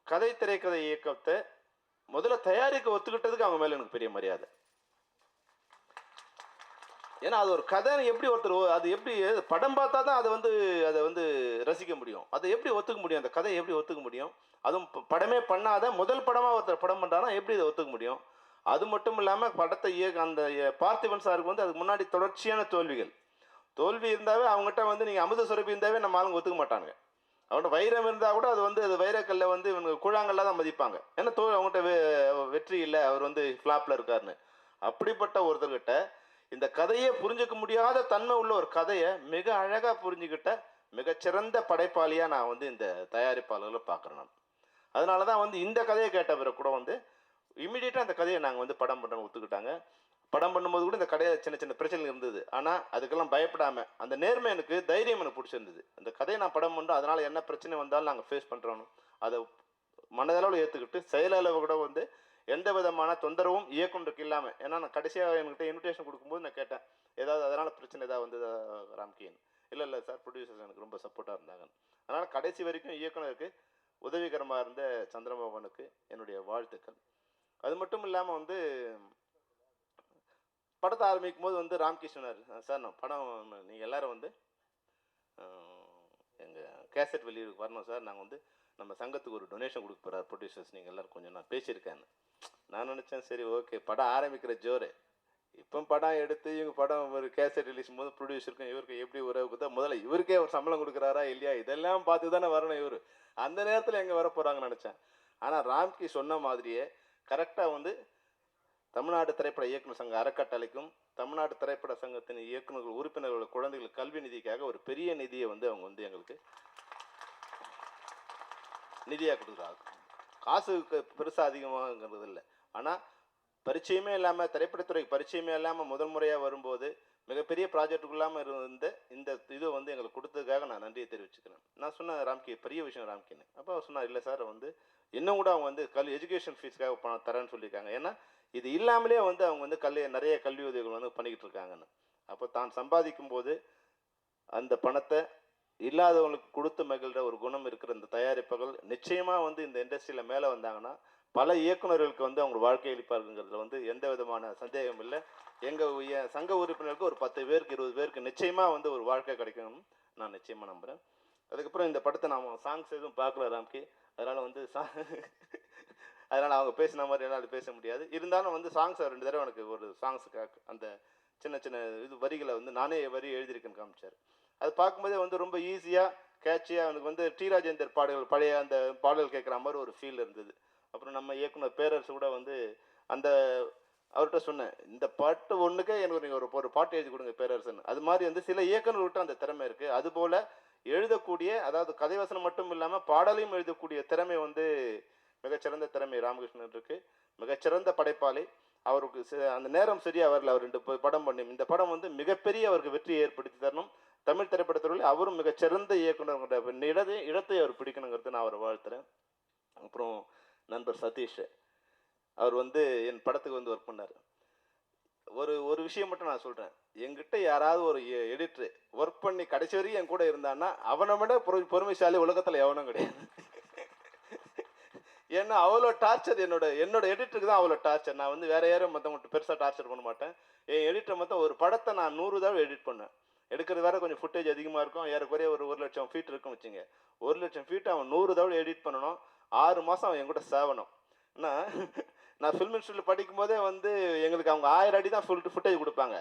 கதை திரைக்கதை இயக்கத்தை முதல்ல தயாரிக்க ஒத்துக்கிட்டதுக்கு அவங்க மேலே எனக்கு பெரிய மரியாதை. ஏன்னா அது ஒரு கதை, எப்படி ஒருத்தர் அது எப்படி படம் பார்த்தா தான் அதை வந்து ரசிக்க முடியும். அதை எப்படி ஒத்துக்க முடியும், அந்த கதையை எப்படி ஒத்துக்க முடியும்? அதுவும் படமே பண்ணாத முதல் படமாக ஒருத்தர் படம் பண்ணுறான்னா எப்படி இதை ஒத்துக்க முடியும்? அது மட்டும் இல்லாமல் படத்தை அந்த பார்த்திபன் சாருக்கு வந்து அதுக்கு முன்னாடி தொடர்ச்சியான தோல்வி இருந்தாவே அவங்ககிட்ட வந்து நீங்கள் அமுத சுரப்பி இருந்தாவே நம்ம ஆளுங்க ஒத்துக்க மாட்டாங்க. அவன்கிட்ட வைரம் இருந்தால் கூட அது வைரக்கல்ல வந்து இவனுக்கு கூழாங்கல்ல தான் மதிப்பாங்க. ஏன்னா அவங்ககிட்ட வெற்றி இல்லை, அவர் வந்து ஃப்ளாப்பில் இருக்காருன்னு. அப்படிப்பட்ட ஒருத்தர்கிட்ட இந்த கதையை புரிஞ்சுக்க முடியாத தன்மை உள்ள ஒரு கதையை மிக அழகாக புரிஞ்சுக்கிட்ட மிகச்சிறந்த படைப்பாளியாக நான் வந்து இந்த தயாரிப்பாளர்களை பார்க்குறேன். நான் அதனால தான் வந்து இந்த கதையை கேட்ட பிறகு கூட வந்து இமீடியட்டாக அந்த கதையை நாங்கள் வந்து படம் பண்ணுறோன்னு ஒத்துக்கிட்டாங்க. படம் பண்ணும்போது கூட இந்த கடையில் சின்ன சின்ன பிரச்சனைகள் இருந்தது. ஆனால் அதுக்கெல்லாம் பயப்படாமல் அந்த நேர்மை, எனக்கு தைரியம் எனக்கு பிடிச்சிருந்தது. இந்த கதையை நான் படம் பண்ணுறோம், அதனால் என்ன பிரச்சனை வந்தாலும் நாங்கள் ஃபேஸ் பண்ணுறோம், அதை மனதளவில் ஏற்றுக்கிட்டு செயலளவு கூட வந்து எந்த விதமான தொந்தரவும் இயக்குனருக்கு இல்லாமல். ஏன்னா நான் கடைசியாக என்கிட்ட இன்விடேஷன் கொடுக்கும்போது நான் கேட்டேன், ஏதாவது அதனால் பிரச்சனை ஏதாவது வந்ததா ராம்கின்னு. இல்லை சார், ப்ரொடியூசர்ஸ் எனக்கு ரொம்ப சப்போர்ட்டாக இருந்தாங்க. அதனால் கடைசி வரைக்கும் இயக்குனருக்கு உதவிகரமாக இருந்த சந்திரமோகனுக்கு என்னுடைய வாழ்த்துக்கள். அது மட்டும் இல்லாமல் வந்து படத்தை ஆரம்பிக்கும் போது வந்து ராம்கிருஷ்ணர் சார், நான் படம் நீங்கள் எல்லோரும் வந்து எங்கள் கேசட் வெளியிற்கு வரணும் சார், நாங்கள் வந்து நம்ம சங்கத்துக்கு ஒரு டொனேஷன் கொடுக்க போகிறார் ப்ரொடியூசர்ஸ், நீங்கள் எல்லோரும் கொஞ்சம் நான் பேசியிருக்கேன்னு. நான் நினச்சேன், சரி ஓகே, படம் ஆரம்பிக்கிற ஜோரு. இப்போ படம் எடுத்து இவங்க படம் ஒரு கேசட் ரிலீஸ் போது ப்ரொடியூசருக்கும் இவருக்கு எப்படி உறவுக்கு தான் முதல்ல இவருக்கே ஒரு சம்பளம் கொடுக்குறாரா இல்லையா, இதெல்லாம் பார்த்து தானே வரணும் இவர். அந்த நேரத்தில் எங்கே வர போகிறாங்கன்னு நினச்சேன். ஆனால் ராம்கி சொன்ன மாதிரியே கரெக்டாக வந்து தமிழ்நாடு திரைப்பட இயக்குனர் சங்க அறக்கட்டளைக்கும் தமிழ்நாடு திரைப்பட சங்கத்தின் இயக்குநர்கள் உறுப்பினர்களோட குழந்தைகள் கல்வி நிதிக்காக ஒரு பெரிய நிதியை வந்து அவங்க வந்து எங்களுக்கு நிதியாக கொடுக்குறாங்க. காசுக்கு பெருசாக அதிகமாகங்கிறது இல்லை, ஆனால் பரிச்சயமே இல்லாமல், திரைப்படத்துறைக்கு பரிச்சயமே இல்லாமல் முதல் முறையாக வரும்போது மிகப்பெரிய ப்ராஜெக்டுக்கு இல்லாமல் இருந்த இந்த இது வந்து எங்களுக்கு கொடுத்ததுக்காக நான் நன்றியை தெரிவிச்சுக்கிறேன். நான் சொன்னேன் ராம்கி, பெரிய விஷயம் ராம்கின்னு. அப்போ அவர் சொன்னார், இல்லை சார், வந்து இன்னும் கூட அவங்க வந்து எஜுகேஷன் ஃபீஸ்க்காக பணம் தரேன்னு சொல்லியிருக்காங்க. ஏன்னா இது இல்லாமலே வந்து அவங்க வந்து நிறைய கல்வி உதவிகள் வந்து பண்ணிக்கிட்டு இருக்காங்கன்னு. அப்போ தான் சம்பாதிக்கும் போது அந்த பணத்தை இல்லாதவங்களுக்கு கொடுத்து மகிழ்கிற ஒரு குணம் இருக்கிற இந்த தயாரிப்புகள் நிச்சயமாக வந்து இந்த இண்டஸ்ட்ரியில் மேலே வந்தாங்கன்னா பல இயக்குநர்களுக்கு வந்து அவங்க வாழ்க்கை அளிப்பாருங்கிறதுல வந்து எந்த விதமான சந்தேகம் இல்லை. எங்கள் சங்க உறுப்பினருக்கு ஒரு 10 பேருக்கு 20 பேருக்கு நிச்சயமாக வந்து ஒரு வாழ்க்கை கிடைக்கணும்னு நான் நிச்சயமாக நம்புகிறேன். அதுக்கப்புறம் இந்த படத்தை நான் சாங்ஸ் எதுவும் பார்க்கல ராம்கி, அதனால் வந்து அதனால் அவங்க பேசின மாதிரி என்னால் பேச முடியாது. இருந்தாலும் வந்து சாங்ஸ் 2 தடவை எனக்கு ஒரு சாங்ஸுக்காக அந்த சின்ன சின்ன இது வரிகளை வந்து நானே வரி எழுதியிருக்கேன்னு காமிச்சார். அது பார்க்கும்போதே வந்து ரொம்ப ஈஸியாக கேட்சியாக எனக்கு வந்து டி ராஜேந்தர் பாடல்கள், பழைய அந்த பாடல் கேட்குற மாதிரி ஒரு ஃபீல் இருந்தது. அப்புறம் நம்ம இயக்குனர் பேரரசு கூட வந்து அந்த அவர்கிட்ட சொன்னேன், இந்த பாட்டு ஒன்றுக்கே எனக்கு நீங்கள் ஒரு பாட்டு எழுதி கொடுங்க பேரரசுன்னு. அது மாதிரி வந்து சில இயக்குநர்கள்ட்ட அந்த திறமை இருக்குது. அதுபோல் எழுதக்கூடிய, அதாவது கதைவசனம் மட்டும் இல்லாமல் பாடலையும் எழுதக்கூடிய திறமை வந்து மிகச்சிறந்த திறமை ராமகிருஷ்ணன் இருக்குது. மிகச்சிறந்த படைப்பாளி. அவருக்கு அந்த நேரம் சரியாக வரல. அவர் 2 படம் பண்ணி இந்த படம் வந்து மிகப்பெரிய அவருக்கு வெற்றியை ஏற்படுத்தி தரணும். தமிழ் திரைப்படத்துறையில் அவரும் மிகச்சிறந்த இயக்குனர் இடத்தை அவர் பிடிக்கணுங்கிறது நான் அவரை வாழ்த்துறேன். அப்புறம் நண்பர் சதீஷ், அவர் வந்து என் படத்துக்கு வந்து ஒர்க் பண்ணார். ஒரு விஷயம் மட்டும் நான் சொல்கிறேன், என்கிட்ட யாராவது ஒரு எடிட்ரு ஒர்க் பண்ணி கடைசி வரைக்கும் என் கூட இருந்தான்னா அவனை விட பொறுமைசாலி உலகத்தில் எவனும் கிடையாது. ஏன்னா அவ்வளோ டார்ச்சர் என்னோட எடிட்டருக்கு தான் அவ்வளோ டார்ச்சர். நான் வந்து வேற யாரும் மற்றவங்கள்ட்ட பெருசாக டார்ச்சர் பண்ண மாட்டேன். என் எடிட்டர் மொத்தம் ஒரு படத்தை நான் 100 தடவை எடிட் பண்ணேன். எடுக்கிறது வேற கொஞ்சம் ஃபுட்டேஜ் அதிகமாக இருக்கும். ஏறக்குறைய ஒரு 1,00,000 ஃபீட் இருக்குன்னு வச்சுங்க. 1,00,000 ஃபீட் அவன் 100 தடவை எடிட் பண்ணணும். 6 மாதம் அவன் என் கூட சேவணும். நான் ஃபில்ம் இன்ஸ்டியூட்டில் படிக்கும்போதே வந்து எங்களுக்கு அவங்க 1000 அடி தான் ஃபுட்டேஜ் கொடுப்பாங்க.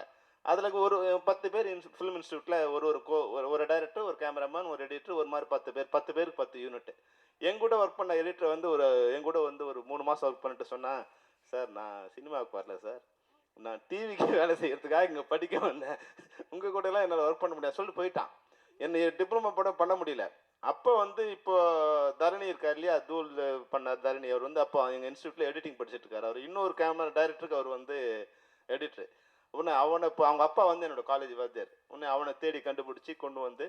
அதில் ஒரு 10 பேர் ஃபிலிம் இன்ஸ்டியூட்டில் ஒரு டைரக்டர், ஒரு கேமராமேன், ஒரு எடிட்டர், ஒரு மாதிரி 10 பேர், 10 பேருக்கு 10 யூனிட். என் கூட ஒர்க் பண்ண எடிட்டர் வந்து என் கூட வந்து ஒரு 3 மாதம் ஒர்க் பண்ணிட்டு சொன்னேன், சார் நான் சினிமாவுக்கு வரல சார், நான் டிவிக்கு வேலை செய்யறதுக்காக இங்கே படிக்க வந்தேன், உங்கள் கூடலாம் என்னால் ஒர்க் பண்ண முடியாது சொல்லிட்டு போயிட்டான். என்னை டிப்ளமா பண்ண முடியல. அப்போ வந்து இப்போ தரணி இருக்கார் இல்லையா, தூள் பண்ண தரணி, அவர் வந்து அப்போ எங்கள் இன்ஸ்டியூட்டில் எடிட்டிங் படிச்சுட்டு இருக்காரு. அவர் இன்னொரு கேமரா டைரக்டருக்கு அவர் வந்து எடிட்டர். அவனை இப்போ அவங்க அப்பா வந்து என்னோட காலேஜ் வாத்தியார். அவனை தேடி கண்டுபிடிச்சி கொண்டு வந்து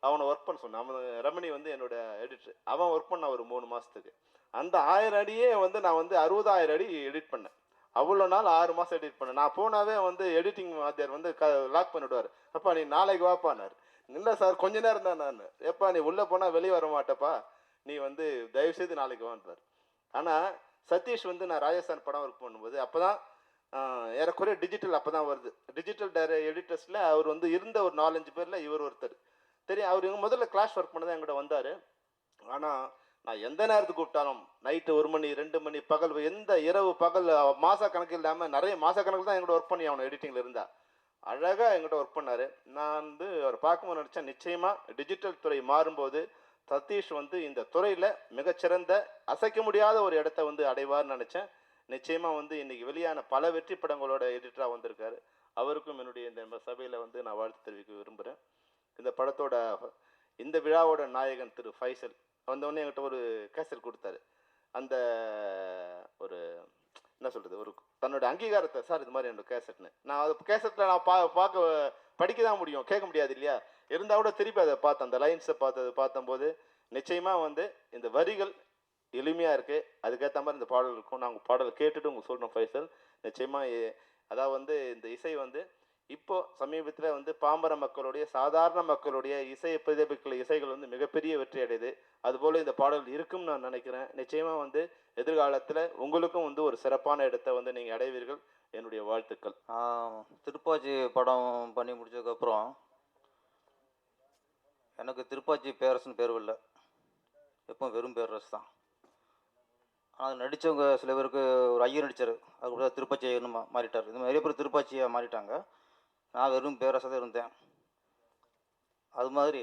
அவனை ஒர்க் பண்ண சொன்னான். ரமணி வந்து என்னோட எடிட்டர். அவன் ஒர்க் பண்ண ஒரு 3 மாதத்துக்கு. அந்த 1000 அடியே வந்து நான் வந்து 60,000 அடி எடிட் பண்ணேன். அவ்வளோ நாள் 6 மாதம் எடிட் பண்ணேன். நான் போனாவே வந்து எடிட்டிங் வாத்தியார் வந்து லாக் பண்ணிவிடுவார். அப்பா நீ நாளைக்கு வாப்பானார். இல்லை சார் கொஞ்ச நேரம் தான். நான் எப்பா நீ உள்ளே போனால் வெளியே வர மாட்டேப்பா, நீ வந்து தயவுசெய்து நாளைக்கு வான்பார். ஆனால் சதீஷ் வந்து நான் ராஜஸ்தான் படம் ஒர்க் பண்ணும்போது அப்போ தான் ஏறக்குறைய டிஜிட்டல் அப்போ தான் வருது. டிஜிட்டல் எடிட்டர்ஸில் அவர் வந்து இருந்த ஒரு 4-5 பேரில் இவர் ஒருத்தர் தெரியும். அவர் எங்கள் முதல்ல கிளாஸ் ஒர்க் பண்ணதான் என்கிட்ட வந்தார். ஆனால் நான் எந்த நேரத்துக்கு கூப்பிட்டாலும் நைட்டு 1 மணி 2 மணி பகல் எந்த இரவு பகல் மாத கணக்கு இல்லாமல் நிறைய மாத கணக்கில் தான் எங்கிட்ட ஒர்க் பண்ணி அவனை எடிட்டிங்கில் இருந்தா அழகாக எங்கிட்ட ஒர்க் பண்ணார். நான் வந்து அவர் பார்க்கும்போது நினச்சேன், நிச்சயமாக டிஜிட்டல் துறை மாறும்போது சதீஷ் வந்து இந்த துறையில் மிகச்சிறந்த அசைக்க முடியாத ஒரு இடத்த வந்து அடைவார்னு நினச்சேன். நிச்சயமாக வந்து இன்றைக்கி வெளியான பல வெற்றி படங்களோட எடிட்டராக வந்திருக்காரு. அவருக்கும் என்னுடைய இந்த சபையில் வந்து நான் வாழ்த்து தெரிவிக்க விரும்புகிறேன். இந்த படத்தோட இந்த விழாவோட நாயகன் திரு ஃபைசல் வந்தவொடனே என்கிட்ட ஒரு கேசட் கொடுத்தாரு. அந்த ஒரு என்ன சொல்கிறது, ஒரு தன்னோட அங்கீகாரத்தை, சார் இது மாதிரி என்னோட கேசட்னு. நான் அது கேசட்டில் நான் படிக்க தான் முடியும், கேட்க முடியாது இல்லையா. இருந்தால் கூட திருப்பி அதை பார்த்தேன், அந்த லைன்ஸை பார்த்தம்போது நிச்சயமாக வந்து இந்த வரிகள் எளிமையாக இருக்குது, அதுக்கேற்ற மாதிரி இந்த பாடல் இருக்கும். நான் உங்கள் பாடலை கேட்டுட்டு உங்களுக்கு சொல்கிறேன் ஃபைசல். நிச்சயமாக அதாவது வந்து இந்த இசை வந்து இப்போது சமீபத்தில் வந்து பாமர மக்களுடைய சாதாரண மக்களுடைய இசை பிரதிபலிக்கிற இசைகள் வந்து மிகப்பெரிய வெற்றி அடையுது. அதுபோல் இந்த பாடல் இருக்கும்னு நான் நினைக்கிறேன். நிச்சயமாக வந்து எதிர்காலத்தில் உங்களுக்கும் வந்து ஒரு சிறப்பான இடத்தை வந்து நீங்கள் அடைவீர்கள். என்னுடைய வாழ்த்துக்கள். திருப்பாச்சி படம் பண்ணி முடிச்சதுக்கப்புறம் எனக்கு திருப்பாச்சி பேரரசுன்னு பேர் இல்லை, எப்போ வெறும் பேரரசு தான். ஆனால் நடித்தவங்க சில பேருக்கு ஒரு ஐயர் நடித்தார், அதுக்கப்புறம் திருப்பாச்சி ஐயர்னு மாறிட்டார். இது நிறைய பேர் திருப்பாச்சியாக மாறிட்டாங்க. நான் வெறும் பேரரசாக தான் இருந்தேன். அது மாதிரி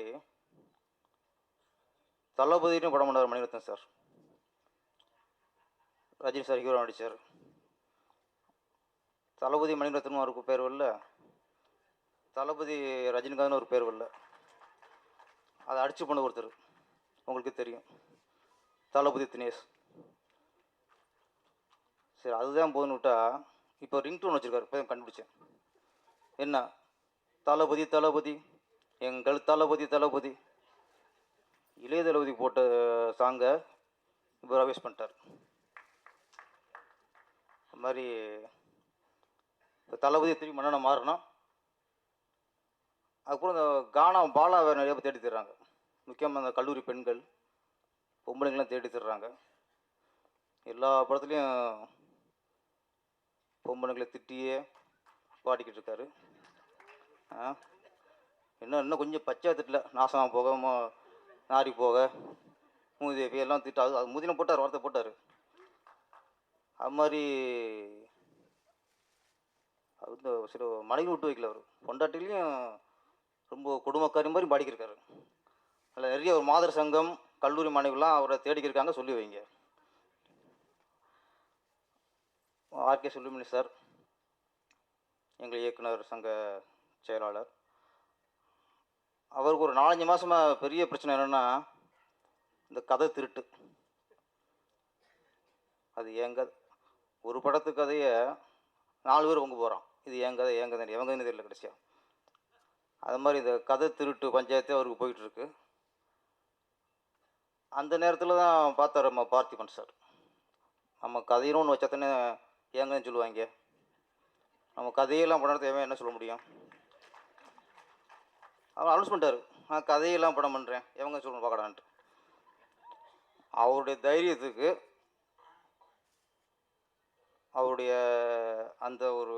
தளபதினு படம் பண்ணார் Mani Ratnam sir, Rajini sir hero நடித்தார். தளபதி மணிரத்னம் அவருக்கு பேர் வரல, தளபதி ரஜினிகாந்த்னு ஒரு பேர் வரல. அதை அடிச்சு பண்ண ஒருத்தர் உங்களுக்கு தெரியும், தளபதி தினேஷ். சரி அதுதான் போதுன்னு விட்டா இப்போ ரிங்டோன் வச்சுருக்காரு. இப்போ கண்டுபிடிச்சேன், என்ன தளபதி தளபதி எங்கள் தளபதி தளபதி. இளைய தளபதி போட்ட சாங்கை இப்போ ரவேஷ் பண்ணிட்டார். அது மாதிரி இப்போ தளபதி திரும்பி மன்னனை மாறணும். அதுக்கப்புறம் இந்த கானா பாலாவை நிறைய பேர் தேடி தர்றாங்க. முக்கியமாக அந்த கல்லூரி பெண்கள் பொம்பளைங்களாம் தேடி தர்றாங்க. எல்லா படத்துலையும் பொம்பளைங்களை திட்டியே பாடிக்கிட்டு இருக்காரு. இன்னும் கொஞ்சம் பச்சை திட்டல, நாசமாக போக நாரி போக மூதேவி எல்லாம் திட்டு. அது மூதினம் போட்டார், வார்த்தை போட்டார். அது மாதிரி அது வந்து சில மனைவி விட்டு வைக்கல. அவர் பொண்டாட்டிலையும் ரொம்ப கொடுமைக்காரி மாதிரி பாடிக்கிருக்காரு. அதில் நிறைய ஒரு மாதர் சங்கம் கல்லூரி மாணவிகள்லாம் அவரை தேடிக்கிருக்காங்க, சொல்லி வைங்க. ஆர்கே சுல்லுமணி சார் எங்கள் இயக்குனர் சங்க செயலாளர், அவருக்கு ஒரு 4-5 மாதமாக பெரிய பிரச்சனை என்னென்னா இந்த கதை திருட்டு. அது என் கதை, ஒரு படத்து கதையை 4 பேர் உங்க போகிறான், இது என் கதை என் கதை எவங்க தெரியல கடைசியாக. அது மாதிரி இந்த கதை திருட்டு பஞ்சாயத்தே அவருக்கு போயிட்டுருக்கு. அந்த நேரத்தில் தான் பார்த்தார் நம்ம பார்த்திபன் சார். நம்ம கதையின்னு ஒன்று வச்சா தானே ஏங்கன்னு சொல்லுவாங்க. நம்ம கதையெல்லாம் படம் தேவை என்ன சொல்ல முடியும். அவர் அனௌன்ஸ் பண்ணிட்டார், நான் கதையெல்லாம் படம் பண்ணுறேன் எவங்க சொல்லணும் பார்க்கடான்ட்டு. அவருடைய தைரியத்துக்கு அவருடைய அந்த ஒரு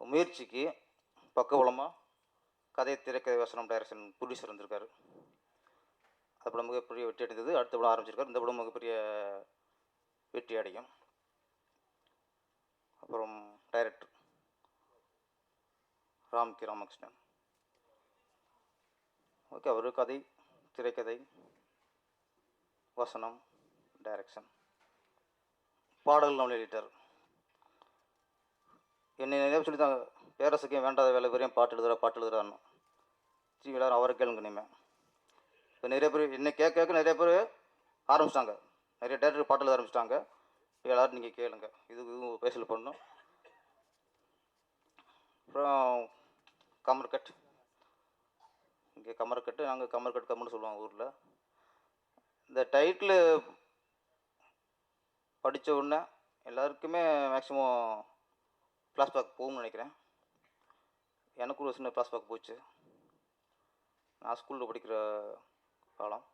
முயற்சிக்கு பக்கபலமாக கதை, திரைக்கதை, வசனம், டைரக்ஷன், ப்ரொடியூசர் வந்திருக்காரு. அது படம் மிகப்பெரிய வெற்றி அடைந்தது. அடுத்த படம் ஆரம்பிச்சிருக்காரு. இந்த படம் மிகப்பெரிய வெற்றி அடையும். அப்புறம் டைரக்டர் ராமகிருஷ்ணன். ஓகே, அவர் கதை, திரைக்கதை, வசனம், டைரக்ஷன், பாடல் நம்ம எடிட்டர். என்னை நிறைய சொல்லி தான் பேரரசுக்கே வேண்டாத வேலை வரையும் பாட்டு எழுதுறான்னு திரும்பி எல்லாரும் அவரை கேளுங்க. இனிமேல் இப்போ நிறைய பேர் என்ன கேட்க நிறைய பேர் ஆரம்பிச்சிட்டாங்க. நிறைய டேரக்டர் பாட்டு எழுத ஆரம்பிச்சிட்டாங்க. இப்போ எல்லோரும் நீங்கள் கேளுங்க. இதுவும் பேசல் பண்ணணும். அப்புறம் கமர்கட். இங்கே கமர்கட்டு, நாங்கள் கமர்கட் கம்முன்னு சொல்லுவாங்க ஊரில். இந்த டைட்டில் படித்த உடனே எல்லாருக்குமே மேக்ஸிமம் ஃப்ளாஷ்பேக் போகும்னு நினைக்கிறேன். எனக்கு ஒரு சின்ன ஃப்ளாஷ்பேக் போச்சு. நான் ஸ்கூலில் படிக்கிற காலம்.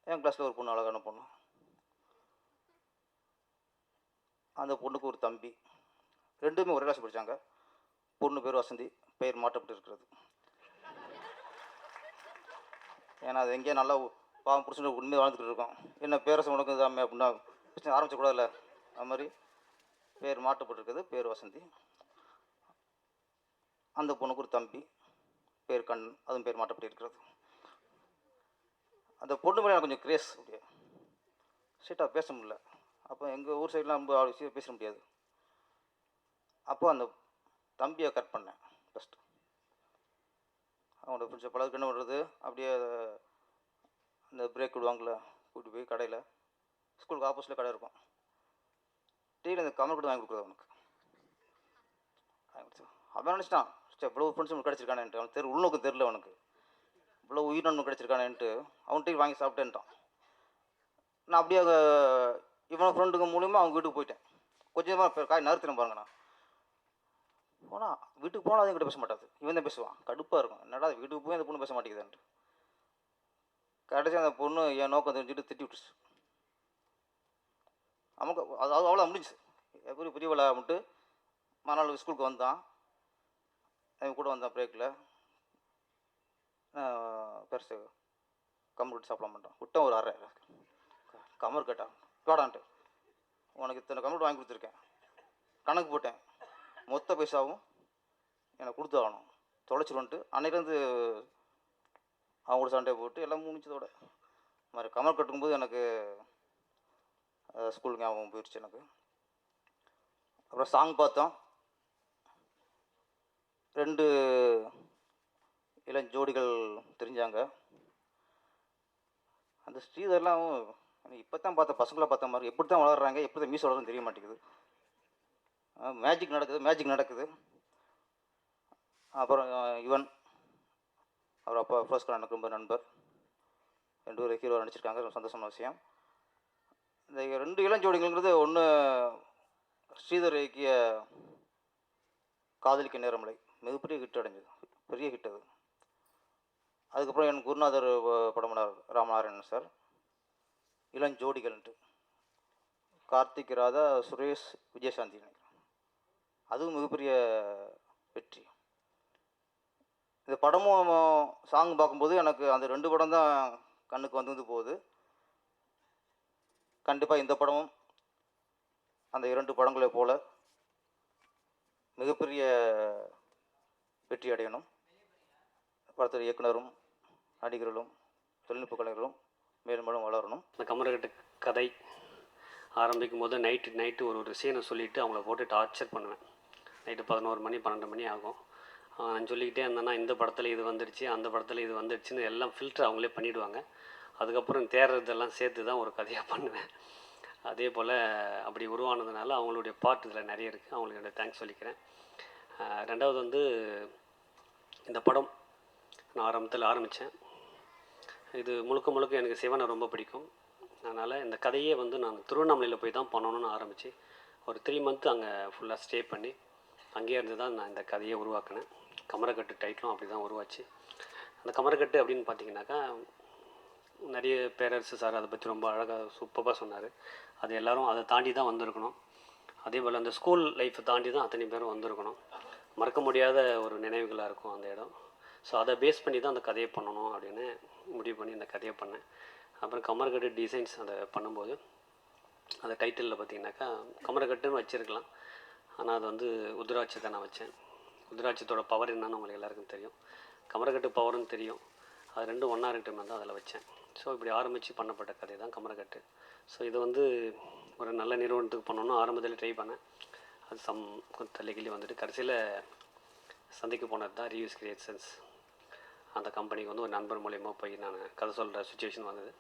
என் கிளாஸில் ஒரு பொண்ணு, அழகான பொண்ணு. அந்த பொண்ணுக்கு ஒரு தம்பி. ரெண்டுமே ஒரே கிளாஸ் படித்தாங்க. பொண்ணு பேர் வசந்தி, பெயர் மாற்றப்பட்டு இருக்கிறது. ஏன்னா அது எங்கேயோ நல்லா பாவம் பிடிச்சிட்டு உண்மையாக வாழ்ந்துக்கிட்டு இருக்கோம். என்ன பேரரசு உனக்கு இதாமே அப்படின்னா பிரச்சனை ஆரம்பிச்சக்கூடாதுல்ல. அது மாதிரி பேர் மாற்றப்பட்டிருக்குது, பேர் வசந்தி. அந்த பொண்ணுக்கு ஒரு தம்பி, பேர் கண்ணன், அதுவும் பேர் மாற்றப்பட்டு இருக்கிறது. அந்த பொண்ணு மேலே எனக்கு கொஞ்சம் கிரேஸ். அப்படியே ஸ்ட்ரெயிட்டாக பேச முடியல. அப்போ எங்கள் ஊர் சைட்லாம் ரொம்ப அவ்வளோ பேச முடியாது. அப்போ அந்த தம்பியை கட் பண்ணேன் ஃபஸ்ட்டு. அவனோட பிடிச்ச பழகுக்கு என்ன பண்ணுறது, அப்படியே அந்த பிரேக் விடுவாங்களே, கூட்டி போய் கடையில், ஸ்கூலுக்கு ஆப்போசிட்டில் கடை இருக்கும், டீயில் அந்த கமல் கூட வாங்கி கொடுக்குறது அவனுக்கு. அவன் நினச்சிட்டான் இவ்வளோ ஃப்ரெண்ட்ஸ் அவனுக்கு கிடச்சிருக்கானேன்ட்டு. அவனுக்கு உள்நோக்கு தெரில அவனுக்கு. இவ்வளோ உயிரினு கிடச்சிருக்கானேன்ட்டு அவன் டீ வாங்கி சாப்பிட்டேன்ட்டான். நான் அப்படியே இவன் ஃப்ரெண்டுங்க மூலியமாக அவங்க வீட்டுக்கு போயிட்டேன். கொஞ்சமாக காய் நறுத்தின பாருங்க. நான் போனால் வீட்டுக்கு போனால் அது என்கிட்ட பேச மாட்டாது. இவன் தான் பேசுவான். கடுப்பாக இருக்கும். என்னடா வீட்டுக்கு போய் அந்த பொண்ணு பேச மாட்டேங்குதுன்ட்டு. கடைசி அந்த பொண்ணு என் நோக்கம் தெரிஞ்சுட்டு திட்டி விட்டுச்சு. நமக்கு அது அவ்வளோ முடிஞ்சிச்சு. எப்படி பெரிய வேலை மட்டும் மறுநாள் ஸ்கூலுக்கு வந்தான். அவன் கூட வந்தான் பிரேக்கில். பெருசு கமர் சாப்பிட மாட்டான். விட்டான் ஒரு அரை கமர் கேட்டான். வாடான்ட்டு உனக்கு இத்தனை கமர் வாங்கி கொடுத்துருக்கேன், கணக்கு போட்டேன், மொத்த பைசாவும் எனக்கு கொடுத்தாகணும், தொலைச்சிருவன்ட்டு அன்னையிலேருந்து அவங்க கூட சண்டையை போட்டு எல்லாம் முடிஞ்சதோட மாதிரி கமல் கட்டுக்கும்போது எனக்கு ஸ்கூல் ஞாபகம் போயிடுச்சு எனக்கு. அப்புறம் சாங் பார்த்தோம். 2 இளஞ்சோடிகள் தெரிஞ்சாங்க. அந்த ஸ்ரீதர்லாம் இப்போ தான் பார்த்த பசங்களாக பார்த்த மாதிரி எப்படி தான் வளர்கிறாங்க, எப்படி தான் மீஸ் வளர்றதுன்னு தெரிய மாட்டேங்குது. மேஜிக் நடக்குது. அப்புறம் இவன் அவர் அப்பா ஃபர்ஸ்ட் எனக்கு ரொம்ப நண்பர். 2 பேர் ஹீரோ நடிச்சிருக்காங்க. ரொம்ப சந்தோஷமான விஷயம். இந்த 2 இளஞ்சோடிங்கிறது ஒன்று ஸ்ரீதர் இயக்கிய காதலிக்க நேரமில்லை, மிகப்பெரிய ஹிட் அடைஞ்சது, பெரிய ஹிட் அது. அதுக்கப்புறம் என் குருநாதர் படம் பண்ணார் ராமநாராயணன் சார், இளஞ்சோடிகள்ன்ட்டு. கார்த்திக், ராதா, சுரேஷ், விஜயசாந்தி நினைக்கிறேன். அதுவும் மிகப்பெரிய வெற்றி. இந்த படமும் சாங் பார்க்கும்போது எனக்கு அந்த 2 படம் தான் கண்ணுக்கு வந்து போகுது. கண்டிப்பாக இந்த படமும் அந்த 2 படங்களை போல மிகப்பெரிய வெற்றி அடையணும். படத்தில் இயக்குனரும் நடிகர்களும் தொழில்நுட்ப கலைஞர்களும் மேலும் மேலும் வளரணும். இந்த கமர்கட்டு கதை ஆரம்பிக்கும் போது நைட்டு ஒரு சீனை சொல்லிவிட்டு அவங்கள போட்டு டார்ச்சர் பண்ணுவேன். நைட்டு 11 மணி 12 மணி ஆகும். நான் சொல்லிக்கிட்டே இருந்தேன்னா இந்த படத்தில் இது வந்துடுச்சு, அந்த படத்தில் இது வந்துடுச்சுன்னு எல்லாம் ஃபில்ட்ரு அவங்களே பண்ணிவிடுவாங்க. அதுக்கப்புறம் தேடுறதெல்லாம் சேர்த்து தான் ஒரு கதையாக பண்ணுவேன். அதே போல் அப்படி உருவானதுனால அவங்களுடைய பார்ட் இதில் நிறைய இருக்குது. அவங்களுக்கு என்னோடய தேங்க்ஸ் சொல்லிக்கிறேன். 2வது வந்து இந்த படம் நான் ஆரம்பித்தேன். இது முழுக்க எனக்கு சிவனை ரொம்ப பிடிக்கும். அதனால் இந்த கதையே வந்து நான் திருவண்ணாமலையில் போய் தான் பண்ணணும்னு ஆரம்பித்து ஒரு 3 மந்த் அங்கே ஃபுல்லாக ஸ்டே பண்ணி அங்கேயே இருந்து தான் நான் இந்த கதையை உருவாக்கினேன். கமரக்கட்டு டைட்டிலும் அப்படி தான் உருவாச்சு. அந்த கமரக்கட்டு அப்படின்னு பார்த்தீங்கன்னாக்கா நிறைய பேரரசு சார் அதை பற்றி ரொம்ப அழகாக சூப்பராக சொன்னார். அது எல்லோரும் அதை தாண்டி தான் வந்திருக்கணும். அதே போல் அந்த ஸ்கூல் லைஃப்பை தாண்டி தான் அத்தனை பேரும் வந்திருக்கணும். மறக்க முடியாத ஒரு நினைவுகளாக இருக்கும் அந்த இடம். ஸோ அதை பேஸ் பண்ணி தான் அந்த கதையை பண்ணணும் அப்படின்னு முடிவு பண்ணி இந்த கதையை பண்ணேன். அப்புறம் கமர்கட்டு டிசைன்ஸ் அதை பண்ணும்போது அந்த டைட்டிலில் பார்த்தீங்கன்னாக்கா கமரக்கட்டுன்னு வச்சுருக்கலாம், ஆனால் அது வந்து உத்ராட்சத்தை நான் வச்சேன். உத்ராட்சத்தோட பவர் என்னன்னு உங்களுக்கு எல்லாருக்கும் தெரியும், கமரக்கட்டு பவர்னு தெரியும். அது ரெண்டும் ஒன்றா இருக்கட்டும் தான் அதில் வச்சேன். ஸோ இப்படி ஆரம்பித்து பண்ணப்பட்ட கதை தான் கமரக்கட்டு. ஸோ இது வந்து ஒரு நல்ல நிறுவனத்துக்கு பண்ணணும்னு ஆரம்பத்தில் ட்ரை பண்ணேன். அது கொஞ்சம் தள்ளிக்கிள்ளி வந்துட்டு கடைசியில் சந்தைக்கு போனது தான் ரிவ்யூஸ் கிரியேஷன்ஸ். அந்த கம்பெனிக்கு வந்து ஒரு நண்பர் மூலியமாக போய் நான் கதை சொல்கிற சுச்சுவேஷன் வந்தது.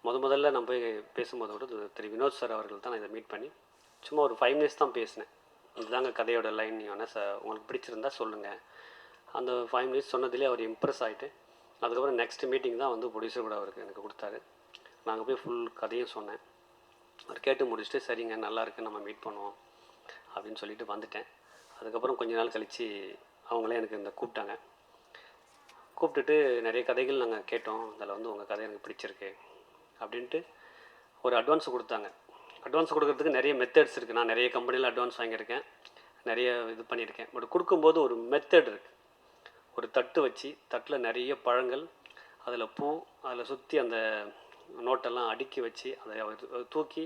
முதல்ல நான் போய் பேசும்போது கூட திரு வினோத் சார் அவர்கள் தான் நான் இதை மீட் பண்ணி சும்மா ஒரு 5 minutes தான் பேசினேன். இதுதாங்க கதையோட லைன், உங்களுக்கு பிடிச்சிருந்தா சொல்லுங்கள். அந்த 5 minutes சொன்னதுலேயே அவர் இம்ப்ரெஸ் ஆகிட்டு அதுக்கப்புறம் நெக்ஸ்ட் மீட்டிங் தான் வந்து ப்ரொடியூசர் கூட அவருக்கு எனக்கு கொடுத்தாரு. நாங்கள் போய் ஃபுல் கதையும் சொன்னேன். அவர் கேட்டு முடிச்சுட்டு சரிங்க நல்லா இருக்கு நம்ம மீட் பண்ணுவோம் அப்படின்னு சொல்லிட்டு வந்துட்டேன். அதுக்கப்புறம் கொஞ்ச நாள் கழித்து அவங்களே எனக்கு இந்த கூப்பிட்டுட்டு நிறைய கதைகள் நாங்கள் கேட்டோம், அதில் வந்து உங்கள் கதை எனக்கு பிடிச்சிருக்கு அப்படின்ட்டு ஒரு அட்வான்ஸ் கொடுத்தாங்க. அட்வான்ஸ் கொடுக்கறதுக்கு நிறைய மெத்தட்ஸ் இருக்குது. நான் நிறைய கம்பெனியில் அட்வான்ஸ் வாங்கியிருக்கேன், நிறைய இது பண்ணியிருக்கேன். பட் கொடுக்கும்போது ஒரு மெத்தட் இருக்குது. ஒரு தட்டு வச்சு தட்டில் நிறைய பழங்கள், அதில் பூ, அதில் சுற்றி அந்த நோட்டெல்லாம் அடுக்கி வச்சு அதை தூக்கி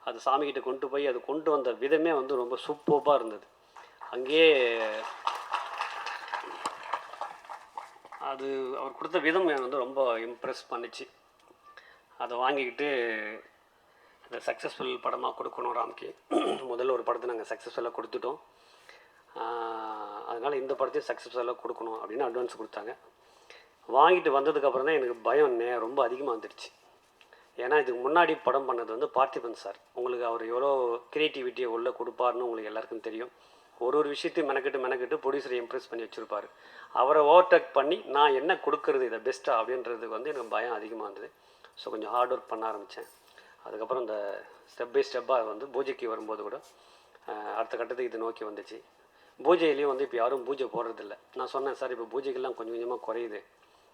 அது சாமிக்கிட்ட கொண்டு போய் அது கொண்டு வந்த விதமே வந்து ரொம்ப சூப்பராக இருந்தது. அங்கேயே அது அவர் கொடுத்த விதம் எனக்கு வந்து ரொம்ப இம்ப்ரெஸ் பண்ணிச்சு. அதை வாங்கிக்கிட்டு இந்த சக்ஸஸ்ஃபுல் படமாக கொடுக்கணும் ராம்கி. முதல்ல ஒரு படத்தை நாங்கள் சக்ஸஸ்ஃபுல்லாக கொடுத்துட்டோம், அதனால் இந்த படத்தையும் சக்ஸஸ்ஃபுல்லாக கொடுக்கணும் அப்படின்னு அட்வான்ஸ் கொடுத்தாங்க. வாங்கிட்டு வந்ததுக்கப்புறம் தான் எனக்கு பயம் ரொம்ப அதிகமாக வந்துடுச்சு. ஏன்னா இதுக்கு முன்னாடி படம் பண்ணது வந்து பார்த்திபன் சார். உங்களுக்கு அவர் எவ்வளோ க்ரியேட்டிவிட்டியை உள்ளே கொடுப்பாருன்னு உங்களுக்கு எல்லாருக்கும் தெரியும். ஒரு விஷயத்தையும் மெனக்கிட்டு ப்ரொடியூசரை இம்ப்ரெஸ் பண்ணி வச்சுருப்பார். அவரை ஓவர்டேக் பண்ணி நான் என்ன கொடுக்குறது இதை பெஸ்ட்டாக அப்படின்றதுக்கு வந்து எனக்கு பயம் அதிகமாக இருந்தது. ஸோ கொஞ்சம் ஹார்ட் ஒர்க் பண்ண ஆரம்பித்தேன். அதுக்கப்புறம் இந்த ஸ்டெப் பை ஸ்டெப்பாக வந்து பூஜைக்கு வரும்போது கூட அடுத்த கட்டத்துக்கு இது நோக்கி வந்துச்சு. பூஜையிலையும் வந்து இப்போ யாரும் பூஜை போடுறதில்ல. நான் சொன்னேன் சார் இப்போ பூஜைகள்லாம் கொஞ்சம் கொஞ்சமாக குறையுது,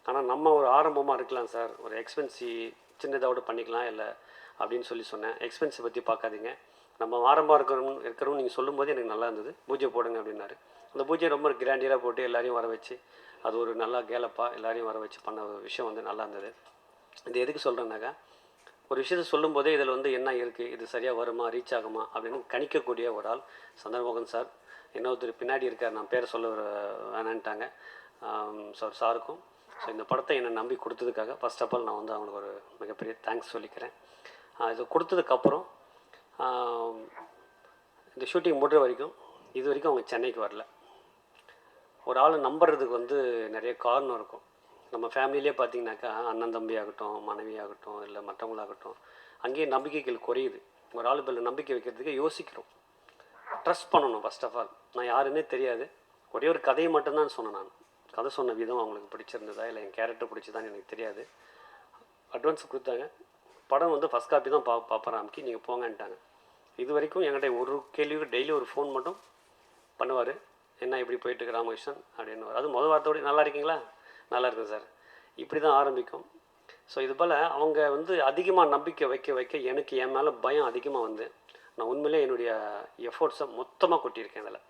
ஆனால் நம்ம ஒரு ஆரம்பமாக இருக்கலாம் சார், ஒரு எக்ஸ்பென்சிவ் சின்னதோடு பண்ணிக்கலாம் இல்லை அப்படின்னு சொன்னேன். எக்ஸ்பென்சிவ் பற்றி பார்க்காதீங்க, நம்ம ஆரம்பமாக இருக்கிறோம் நீங்கள் சொல்லும்போது எனக்கு நல்லா இருந்தது, பூஜை போடுங்க அப்படின்னாரு. அந்த பூஜை ரொம்ப கிராண்டியராக போட்டு எல்லாரையும் வர வச்சு அது ஒரு நல்லா கேலப்பாக எல்லாரையும் வர வச்சு பண்ண ஒரு விஷயம் வந்து நல்லா இருந்தது. இது எதுக்கு சொல்கிறேன்னாக்கா, ஒரு விஷயத்தை சொல்லும்போதே இதில் வந்து என்ன இருக்குது, இது சரியாக வருமா, ரீச் ஆகுமா அப்படின்னு கணிக்கக்கூடிய ஒரு ஆள் சந்திரமோகன் சார். இன்னொருத்தர் பின்னாடி இருக்கார், நான் பேரை சொல்ல வேணான்ட்டாங்க சாருக்கும். ஸோ இந்த படத்தை என்னை நம்பி கொடுத்ததுக்காக ஃபர்ஸ்ட் ஆஃப் ஆல் நான் வந்து அவங்களுக்கு ஒரு மிகப்பெரிய தேங்க்ஸ் சொல்லிக்கிறேன். இது கொடுத்ததுக்கப்புறம் இந்த ஷூட்டிங் முடிகிற வரைக்கும் இது வரைக்கும் அவங்க சென்னைக்கு வரல. ஒரு ஆளை நம்புறதுக்கு வந்து நிறைய காரணம் இருக்கும். நம்ம ஃபேமிலியிலே பார்த்தீங்கன்னாக்கா அண்ணன் தம்பி ஆகட்டும், மனைவி ஆகட்டும், இல்லை மற்றவங்களாகட்டும், அங்கேயே நம்பிக்கைகள் குறையுது. ஒரு ஆள் மேலே நம்பிக்கை வைக்கிறதுக்கு யோசிக்கிறோம். ட்ரஸ்ட் பண்ணணும் ஃபர்ஸ்ட் ஆஃப் ஆல். நான் யாருன்னே தெரியாது, ஒரே ஒரு கதையை மட்டும்தான் சொன்னேன். நான் கதை சொன்ன விதம் அவங்களுக்கு பிடிச்சிருந்ததா இல்லை என் கேரக்டர் பிடிச்சதான்னு எனக்கு தெரியாது. அட்வான்ஸ் கொடுத்தாங்க. படம் வந்து ஃபஸ்ட் காப்பி தான் பார்ப்பேன் ராம்கி, நீங்கள் போங்கன்ட்டாங்க. இது வரைக்கும் என்கிட்ட ஒரு கேள்விக்கு டெய்லி ஒரு ஃபோன் மட்டும் பண்ணுவார், என்ன இப்படி போயிட்டுருக்கு ராமகிருஷ்ணன் அப்படின்னு. அது முதல் வார்த்தையோடு நல்லா இருக்கீங்களா, நல்லா இருக்கும் சார், இப்படி தான் ஆரம்பிக்கும். ஸோ இது போல் அவங்க வந்து அதிகமாக நம்பிக்கை வைக்க எனக்கு என் மேலே பயம் அதிகமாக வந்து நான் உண்மையிலே என்னுடைய எஃபோர்ட்ஸை மொத்தமாக கொட்டியிருக்கேன். அதில்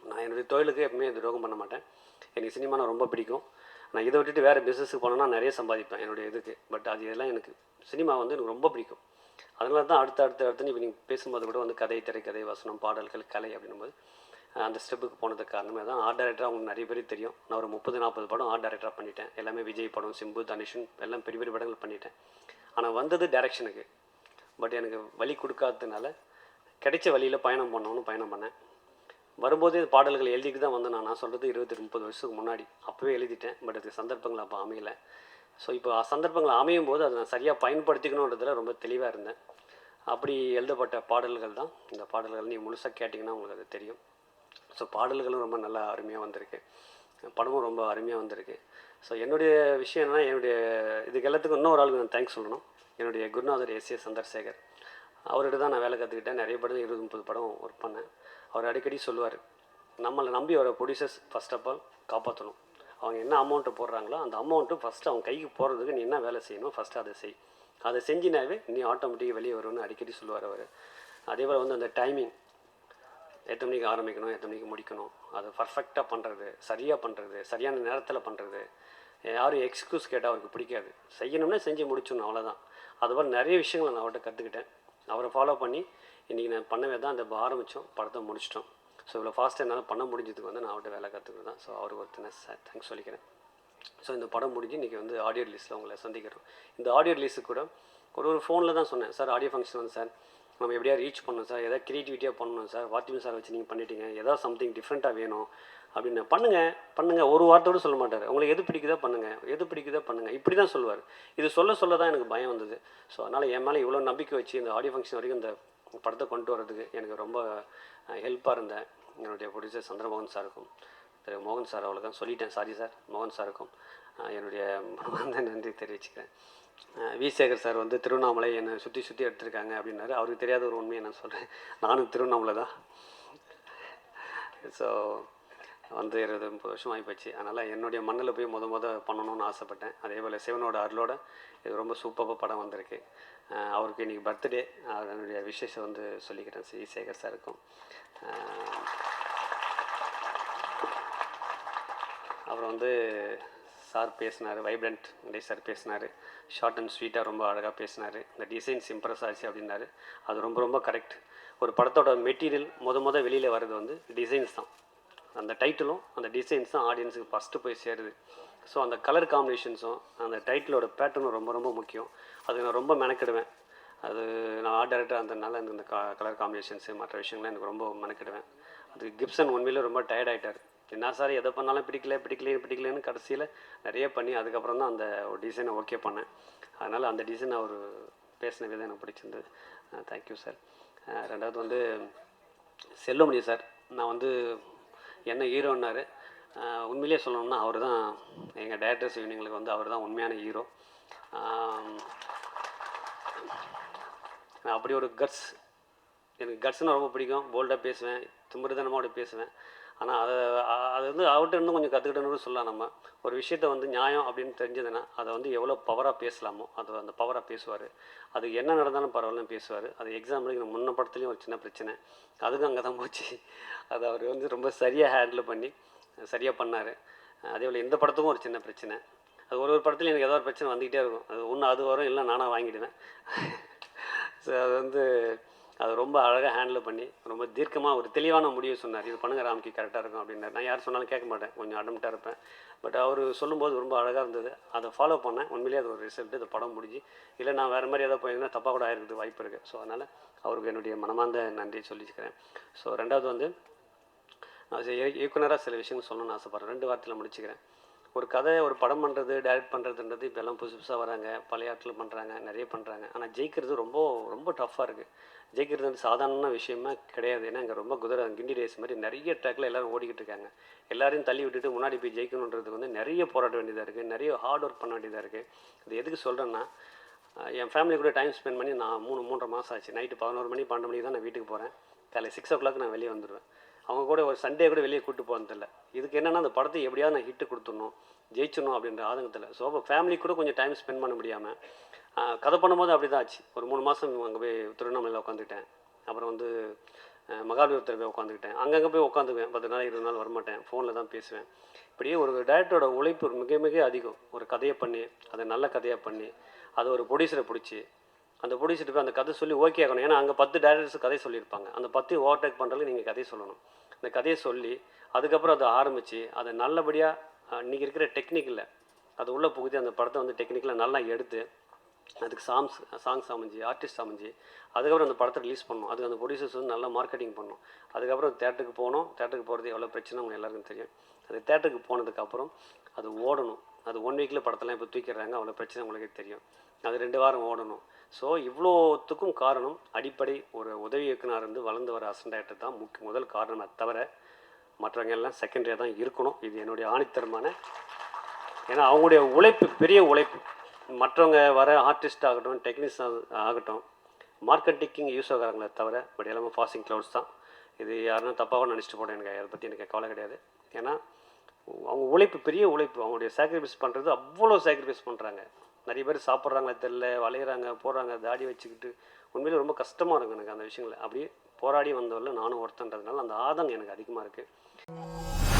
நான் என்னுடைய தொழிலுக்கு எப்பவுமே துரோகம் பண்ண மாட்டேன். எனக்கு சினிமா நான் ரொம்ப பிடிக்கும். நான் இதை விட்டுட்டு வேறு பிஸ்னஸுக்கு போனேன்னா நிறைய சம்பாதிப்பேன் என்னுடைய இதுக்கு. பட் அது இதெல்லாம் எனக்கு சினிமா வந்து எனக்கு ரொம்ப பிடிக்கும். அதனால தான் அடுத்து இப்போ நீங்கள் பேசும்போது கூட வந்து கதை, திரைக்கதை, வசனம், பாடல்கள், கலை அப்படின்னும்போது அந்த ஸ்டெப்புக்கு போனதுக்கு காரணமே தான். ஆர்ட் டைரக்டராக அவங்களுக்கு நிறைய பேர் தெரியும். நான் ஒரு 30-40 படம் ஆர்ட் டைரக்டராக பண்ணிட்டேன். எல்லாமே விஜய் படம், சிம்பு, தனுஷன் எல்லாம் பெரிய பெரிய படங்கள் பண்ணிட்டேன். ஆனால் வந்தது டைரக்ஷனுக்கு. பட் எனக்கு வழி கொடுக்காததுனால கிடைச்ச வழியில் பயணம் பண்ணேன். வரும்போதே பாடல்கள் எழுதிட்டு தான் வந்தேன். நான் சொல்கிறது 20-30 வருஷத்துக்கு முன்னாடி அப்போவே எழுதிட்டேன். பட் அதுக்கு சந்தர்ப்பங்கள் அப்போ அமையலை. ஸோ இப்போ சந்தர்ப்பங்கள் அமையும் போது அதை நான் சரியாக பயன்படுத்திக்கணுன்றதில் ரொம்ப தெளிவாக இருந்தேன். அப்படி எழுதப்பட்ட பாடல்கள் தான் இந்த பாடல்கள். நீங்கள் முழுசாக கேட்டிங்கன்னா உங்களுக்கு அது தெரியும். ஸோ பாடல்களும் ரொம்ப நல்லா அருமையாக வந்திருக்கு, படமும் ரொம்ப அருமையாக வந்திருக்கு. ஸோ என்னுடைய விஷயம் என்னென்னா, என்னுடைய இதுக்கு எல்லாத்துக்கும் இன்னொரு ஆளுக்கு நான் தேங்க்ஸ் சொல்லணும். என்னுடைய குருநாதர் S.A. சந்திரசேகர், அவர்கிட்ட தான் நான் வேலை கற்றுக்கிட்டேன். நிறைய படம் 20-30 படம் ஒர்க் பண்ணேன். அவர் அடிக்கடி சொல்லுவார், நம்மளை நம்பி வர ப்ரொடியூசர்ஸ் ஃபர்ஸ்ட் ஆஃப் ஆல் காப்பாற்றணும். அவங்க என்ன அமௌண்ட்டு போடுறாங்களோ அந்த அமௌண்ட்டு ஃபஸ்ட்டு அவங்க கைக்கு போகிறதுக்கு நீ என்ன வேலை செய்யணும் ஃபஸ்ட்டு அதை செய். அதை செஞ்சினாவே நீ ஆட்டோமேட்டிக்காக வெளியே வரும்னு அடிக்கடி சொல்லுவார் அவர். அதே போல் வந்து அந்த டைமிங் எத்தனை மணிக்கு ஆரம்பிக்கணும், எத்தனை மணிக்கு முடிக்கணும், அதை பர்ஃபெக்டாக பண்ணுறது, சரியாக பண்ணுறது, சரியான நேரத்தில் பண்ணுறது. யாரும் எக்ஸ்கியூஸ் கேட்டால் அவருக்கு பிடிக்காது. செய்யணும்னா செஞ்சு முடிச்சிடணும், அவ்வளோதான். அதுபோல் நிறைய விஷயங்களை நான் அவர்கிட்ட கற்றுக்கிட்டேன். அவரை ஃபாலோ பண்ணி இன்றைக்கி நான் பண்ணவே தான் அந்த ஆரம்பித்தோம், படத்தை முடிச்சிட்டோம். ஸோ இவ்வளோ ஃபாஸ்ட்டாக என்னால் பண்ண முடிஞ்சதுக்கு வந்து நான் அவர்கிட்ட வேலை கற்றுக்கிட்டு தான். ஸோ அவருக்கு ஒரு தேங்க்ஸ் சொல்லிக்கிறேன். ஸோ இந்த படம் முடிஞ்சு இன்றைக்கி வந்து ஆடியோ ரிலீஸில் உங்களை சந்திக்கிறோம். இந்த ஆடியோ ரிலீஸுக்கு கூட ஒரு ஃபோனில் தான் சொன்னேன், சார் ஆடியோ ஃபங்க்ஷன் வந்து சார் நம்ம எப்படியா ரீச் பண்ணணும் சார், எதாவது க்ரியேட்டிவிட்டியாக பண்ணணும் சார், வாத்தியம் சார் வச்சு நீங்கள் பண்ணிட்டீங்க, ஏதாவது சம்திங் டிஃப்ரெண்ட்டாக வேணும் அப்படின்னு. பண்ணுங்கள் ஒரு வார்த்தையோடு சொல்ல மாட்டார். உங்களுக்கு எது பிடிக்குதோ பண்ணுங்கள் இப்படி தான் சொல்லுவார். இது சொல்ல தான் எனக்கு பயம் வந்தது. ஸோ அதனால் என் மேலே இவ்வளோ நம்பிக்கை வச்சு இந்த ஆடியோ ஃபங்க்ஷன் வரைக்கும் இந்த படத்தை கொண்டு வரதுக்கு எனக்கு ரொம்ப ஹெல்ப்பாக இருந்தேன் என்னுடைய ப்ரொடியூசர் சந்திரமோகன் சாருக்கும், திரு மோகன் சார் அவ்வளோதான் சொல்லிட்டேன், சாரி சார், மோகன் சாருக்கும் என்னுடைய மனமார்ந்த நன்றி தெரிவிச்சுக்கிறேன். வி சேகர் சார் வந்து திருவண்ணாமலை என்னை சுற்றி எடுத்திருக்காங்க அப்படின்னாரு. அவருக்கு தெரியாத ஒரு உண்மையை நான் சொல்கிறேன், நானும் திருவண்ணாமலை தான். ஸோ வந்து 20-30 வருஷம் ஆகிப்போச்சு. அதனால் என்னுடைய மண்ணில் போய் முத பண்ணணும்னு ஆசைப்பட்டேன். அதே போல் சிவனோட அருளோட இது ரொம்ப சூப்பராக படம் வந்திருக்கு. அவருக்கு இன்றைக்கி பர்த்டே, என்னுடைய விஷேஷம் வந்து சொல்லிக்கிறேன் வி சேகர் சாருக்கும். அப்புறம் வந்து சார் பேசினார், வைப்ரண்ட் டே சார் பேசினார், ஷார்ட் அண்ட் ஸ்வீட்டாக ரொம்ப அழகாக பேசினார். இந்த டிசைன்ஸ் இம்ப்ரெஸ் ஆச்சு அப்படின்னாரு. அது ரொம்ப கரெக்ட். ஒரு படத்தோட மெட்டீரியல் முத வெளியில் வர்றது வந்து டிசைன்ஸ் தான். அந்த டைட்டிலும் அந்த டிசைன்ஸ் தான் ஆடியன்ஸுக்கு ஃபஸ்ட்டு போய் சேருது. ஸோ அந்த கலர் காம்பினேஷன்ஸும் அந்த டைட்டிலோட பேட்டர்னும் ரொம்ப முக்கியம். அதுக்கு நான் ரொம்ப மெனக்கிடுவேன். அது நான் ஆர்ட் டைரக்டர் அந்தனால இந்த கலர் காம்பினேஷன்ஸு மற்ற விஷயங்கள்லாம் எனக்கு ரொம்ப மெனக்கிடுவேன். அதுக்கு கிப்சன் உண்மையிலே ரொம்ப டயர்ட் ஆகிட்டார். என்ன சார் எதை பண்ணாலும் பிடிக்கலன்னு கடைசியில் நிறைய பண்ணி அதுக்கப்புறம் தான் அந்த ஒரு டிசைனை ஓகே பண்ணேன். அதனால் அந்த டிசைன் அவர் பேசின விதம் எனக்கு பிடிச்சிருந்தது. Thank you sir. ரெண்டாவது வந்து செல்வமணி சார், நான் வந்து என்ன ஹீரோன்னாரு. உண்மையிலே சொல்லணும்னா அவர் தான் எங்கள் டைரக்டர்ஸ் யூனியங்களுக்கு வந்து அவர் தான் உண்மையான ஹீரோ. நான் அப்படி ஒரு எனக்கு கட்ஸ்னால் ரொம்ப பிடிக்கும். போல்டாக பேசுவேன், திமிருத்தனமாக பேசுவேன். ஆனால் அது வந்து அவர்கிட்ட இன்னும் கொஞ்சம் கற்றுக்கிட்டோன்னு சொல்லலாம். நம்ம ஒரு விஷயத்த வந்து நியாயம் அப்படின்னு தெரிஞ்சதுன்னா அதை வந்து எவ்வளோ பவராக பேசலாமோ அது அந்த பவராக பேசுவார். அது என்ன நடந்தாலும் பரவாயில்லன்னு பேசுவார். அது எக்ஸாம்பிளுக்கு முன்ன படத்துலேயும் ஒரு சின்ன பிரச்சனை, அதுக்கும் அங்கே தான் போச்சு. அது அவர் வந்து ரொம்ப சரியாக ஹேண்டில் பண்ணி சரியாக பண்ணார். அதே போல் இந்த படத்துக்கும் ஒரு சின்ன பிரச்சனை. அது ஒரு படத்துலையும் எனக்கு ஏதோ ஒரு பிரச்சனை வந்துக்கிட்டே இருக்கும். அது வரும், இல்லை நானாக வாங்கிடுவேன். ஸோ அது வந்து அது ரொம்ப அழகாக ஹேண்டில் பண்ணி ரொம்ப தீர்க்கமாக ஒரு தெளிவான முடிவு சொன்னார். இது பண்ணுங்கள் ராம்கி, கரெக்டாக இருக்கும் அப்படின்னாரு. நான் யார் சொன்னாலும் கேட்க மாட்டேன், கொஞ்சம் அடம்ட்டாக இருப்பேன். பட் அவர் சொல்லும்போது ரொம்ப அழகாக இருந்தது. அதை ஃபாலோ பண்ணேன். உண்மையிலேயே அது ஒரு ரிசல்ட்டு. இந்த படம் முடிஞ்சு இல்லை நான் வேறு மாதிரி ஏதாவது போயிருந்தேன் தப்பாக கூட ஆயிருக்கிறது வாய்ப்பு இருக்குது. ஸோ அதனால் அவருக்கு என்னுடைய மனமார்ந்த நன்றி சொல்லிக்கிறேன். ஸோ ரெண்டாவது வந்து நான் இயக்குனராக சில விஷயங்கள் சொல்லணும்னு ஆசைப்பட்றேன். 2 வார்த்தையில் முடிச்சுக்கிறேன். ஒரு கதை, ஒரு படம் பண்ணுறது, டைரக்ட் பண்ணுறதுன்றது இப்போ எல்லாம் புதுசாக வராங்க, பழைய ஆட்கள் பண்ணுறாங்க, நிறைய பண்ணுறாங்க. ஆனால் ஜெயிக்கிறது ரொம்ப டஃப்பாக இருக்குது. ஜெயிக்கிறது வந்து சாதாரண விஷயமா கிடையாது. ஏன்னா இங்கே ரொம்ப குதிரை கிண்டி ரேஸ் மாதிரி நிறைய ட்ராக்கில் எல்லோரும் ஓடிக்கிட்டு இருக்காங்க. எல்லாரையும் தள்ளி விட்டுட்டு முன்னாடி போய் ஜெயிக்கணுன்றதுக்கு வந்து நிறைய போராட வேண்டியதாக இருக்குது, நிறைய ஹார்ட் ஒர்க் பண்ண வேண்டியதாக இருக்குது. இது எதுக்கு சொல்கிறேன்னா, என் ஃபேமிலி கூட டைம் ஸ்பெண்ட் பண்ணி நான் 3 மாதம் ஆச்சு. நைட்டு 11 மணி 12 மணிக்கு தான் நான் வீட்டுக்கு போகிறேன். காலையில் 6 o'clock நான் வெளியே வந்துடுவேன். அவங்க கூட ஒரு சண்டே கூட வெளியே கூப்பிட்டு போனதில்லை. இதுக்கு என்னென்னா அந்த படத்தை எப்படியாவது நான் ஹிட்டு கொடுத்துடணும், ஜெயிச்சிடணும் அப்படின்ற ஆதங்கத்தில். ஸோ அப்போ ஃபேமிலி கூட கொஞ்சம் டைம் ஸ்பெண்ட் பண்ண முடியாமல் கதை பண்ணும்போது அப்படி தான் ஆச்சு. ஒரு 3 மாதம் அங்கே போய் திருவண்ணாமலையில் உட்காந்துக்கிட்டேன். அப்புறம் வந்து மகாபலிபுரத்தில் போய் உட்காந்துக்கிட்டேன். அங்கங்கே போய் உட்காந்துக்குவேன். 10 நாள் 20 நாள் வரமாட்டேன், ஃபோனில் தான் பேசுவேன். இப்படியே ஒரு டைரக்டரோட உழைப்பு மிக அதிகம். ஒரு கதையை பண்ணி அதை நல்ல கதையாக பண்ணி அதை ஒரு ப்ரொடியூசரை பிடிச்சி அந்த ப்ரொடியூசர்ட்டு போய் அந்த கதை சொல்லி ஓகே ஆகணும். ஏன்னா அங்கே 10 டைரக்டர்ஸ் கதை சொல்லியிருப்பாங்க. அந்த 10 ஓவர்டேக் பண்ணுறதுக்கு நீங்கள் கதையை சொல்லணும். அந்த கதையை சொல்லி அதுக்கப்புறம் அதை ஆரம்பித்து அதை நல்லபடியாக இன்றைக்கி இருக்கிற டெக்னிக்கில் அது உள்ளே புகுத்தி அந்த படத்தை வந்து டெக்னிக்கில் நல்லா எடுத்து அதுக்கு சாங்ஸ் அமைஞ்சு, ஆர்டிஸ்ட் அமைஞ்சு அதுக்கப்புறம் அந்த படத்தை ரிலீஸ் பண்ணணும். அதுக்கு அந்த ப்ரொடியூசர்ஸ் வந்து நல்லா மார்க்கெட்டிங் பண்ணணும். அதுக்கப்புறம் தேட்டருக்கு போகணும். தேட்டருக்கு போகிறது எவ்வளோ பிரச்சனை அவங்க எல்லாருக்கும் தெரியும். அது தேட்டருக்கு போனதுக்கப்புறம் அது ஓடணும். அது 1 வீக்கில் படத்தெல்லாம் இப்போ தூக்கிடுறாங்க, அவ்வளோ பிரச்சனை உங்களுக்கே தெரியும். அது 2 வாரம் ஓடணும். ஸோ இவ்வளோத்துக்கும் காரணம் அடிப்படை ஒரு உதவி இயக்குனர் இருந்து வளர்ந்து வர அசிஸ்டன்ட் டைரக்டர் தான் முதல் காரணமே தவிர மற்றவங்க எல்லாம் செகண்டரியாக தான் இருக்கணும். இது என்னுடைய ஆணித்தரமான, ஏன்னா அவங்களுடைய உழைப்பு பெரிய உழைப்பு. மற்றவங்க வர ஆர்டிஸ்ட் ஆகட்டும், டெக்னீஷியன் ஆகட்டும், மார்க்கெட்டிங் யூஸ் ஆகிறாங்களே தவிர பட் எல்லாமே பாசிங் க்ளவுட்ஸ் தான். இது யாருன்னா தப்பாக நினச்சிட்டு போட எனக்கு அதை பற்றி எனக்கு கவலை கிடையாது. ஏன்னா அவங்க உழைப்பு பெரிய உழைப்பு. அவங்களுடைய சாக்ரிஃபைஸ் பண்ணுறது அவ்வளோ சாக்ரிஃபைஸ் பண்ணுறாங்க. நிறைய பேர் சாப்பிட்றாங்களே தெரில, வளையிறாங்க, போடுறாங்க, தாடி வச்சுக்கிட்டு. உண்மையிலே ரொம்ப கஷ்டமாக இருக்கும் எனக்கு அந்த விஷயங்கள். அப்படியே போராடி வந்தவரில் நானும் ஒருத்தன்றதுனால அந்த ஆதங்கம் எனக்கு அதிகமாக இருக்குது.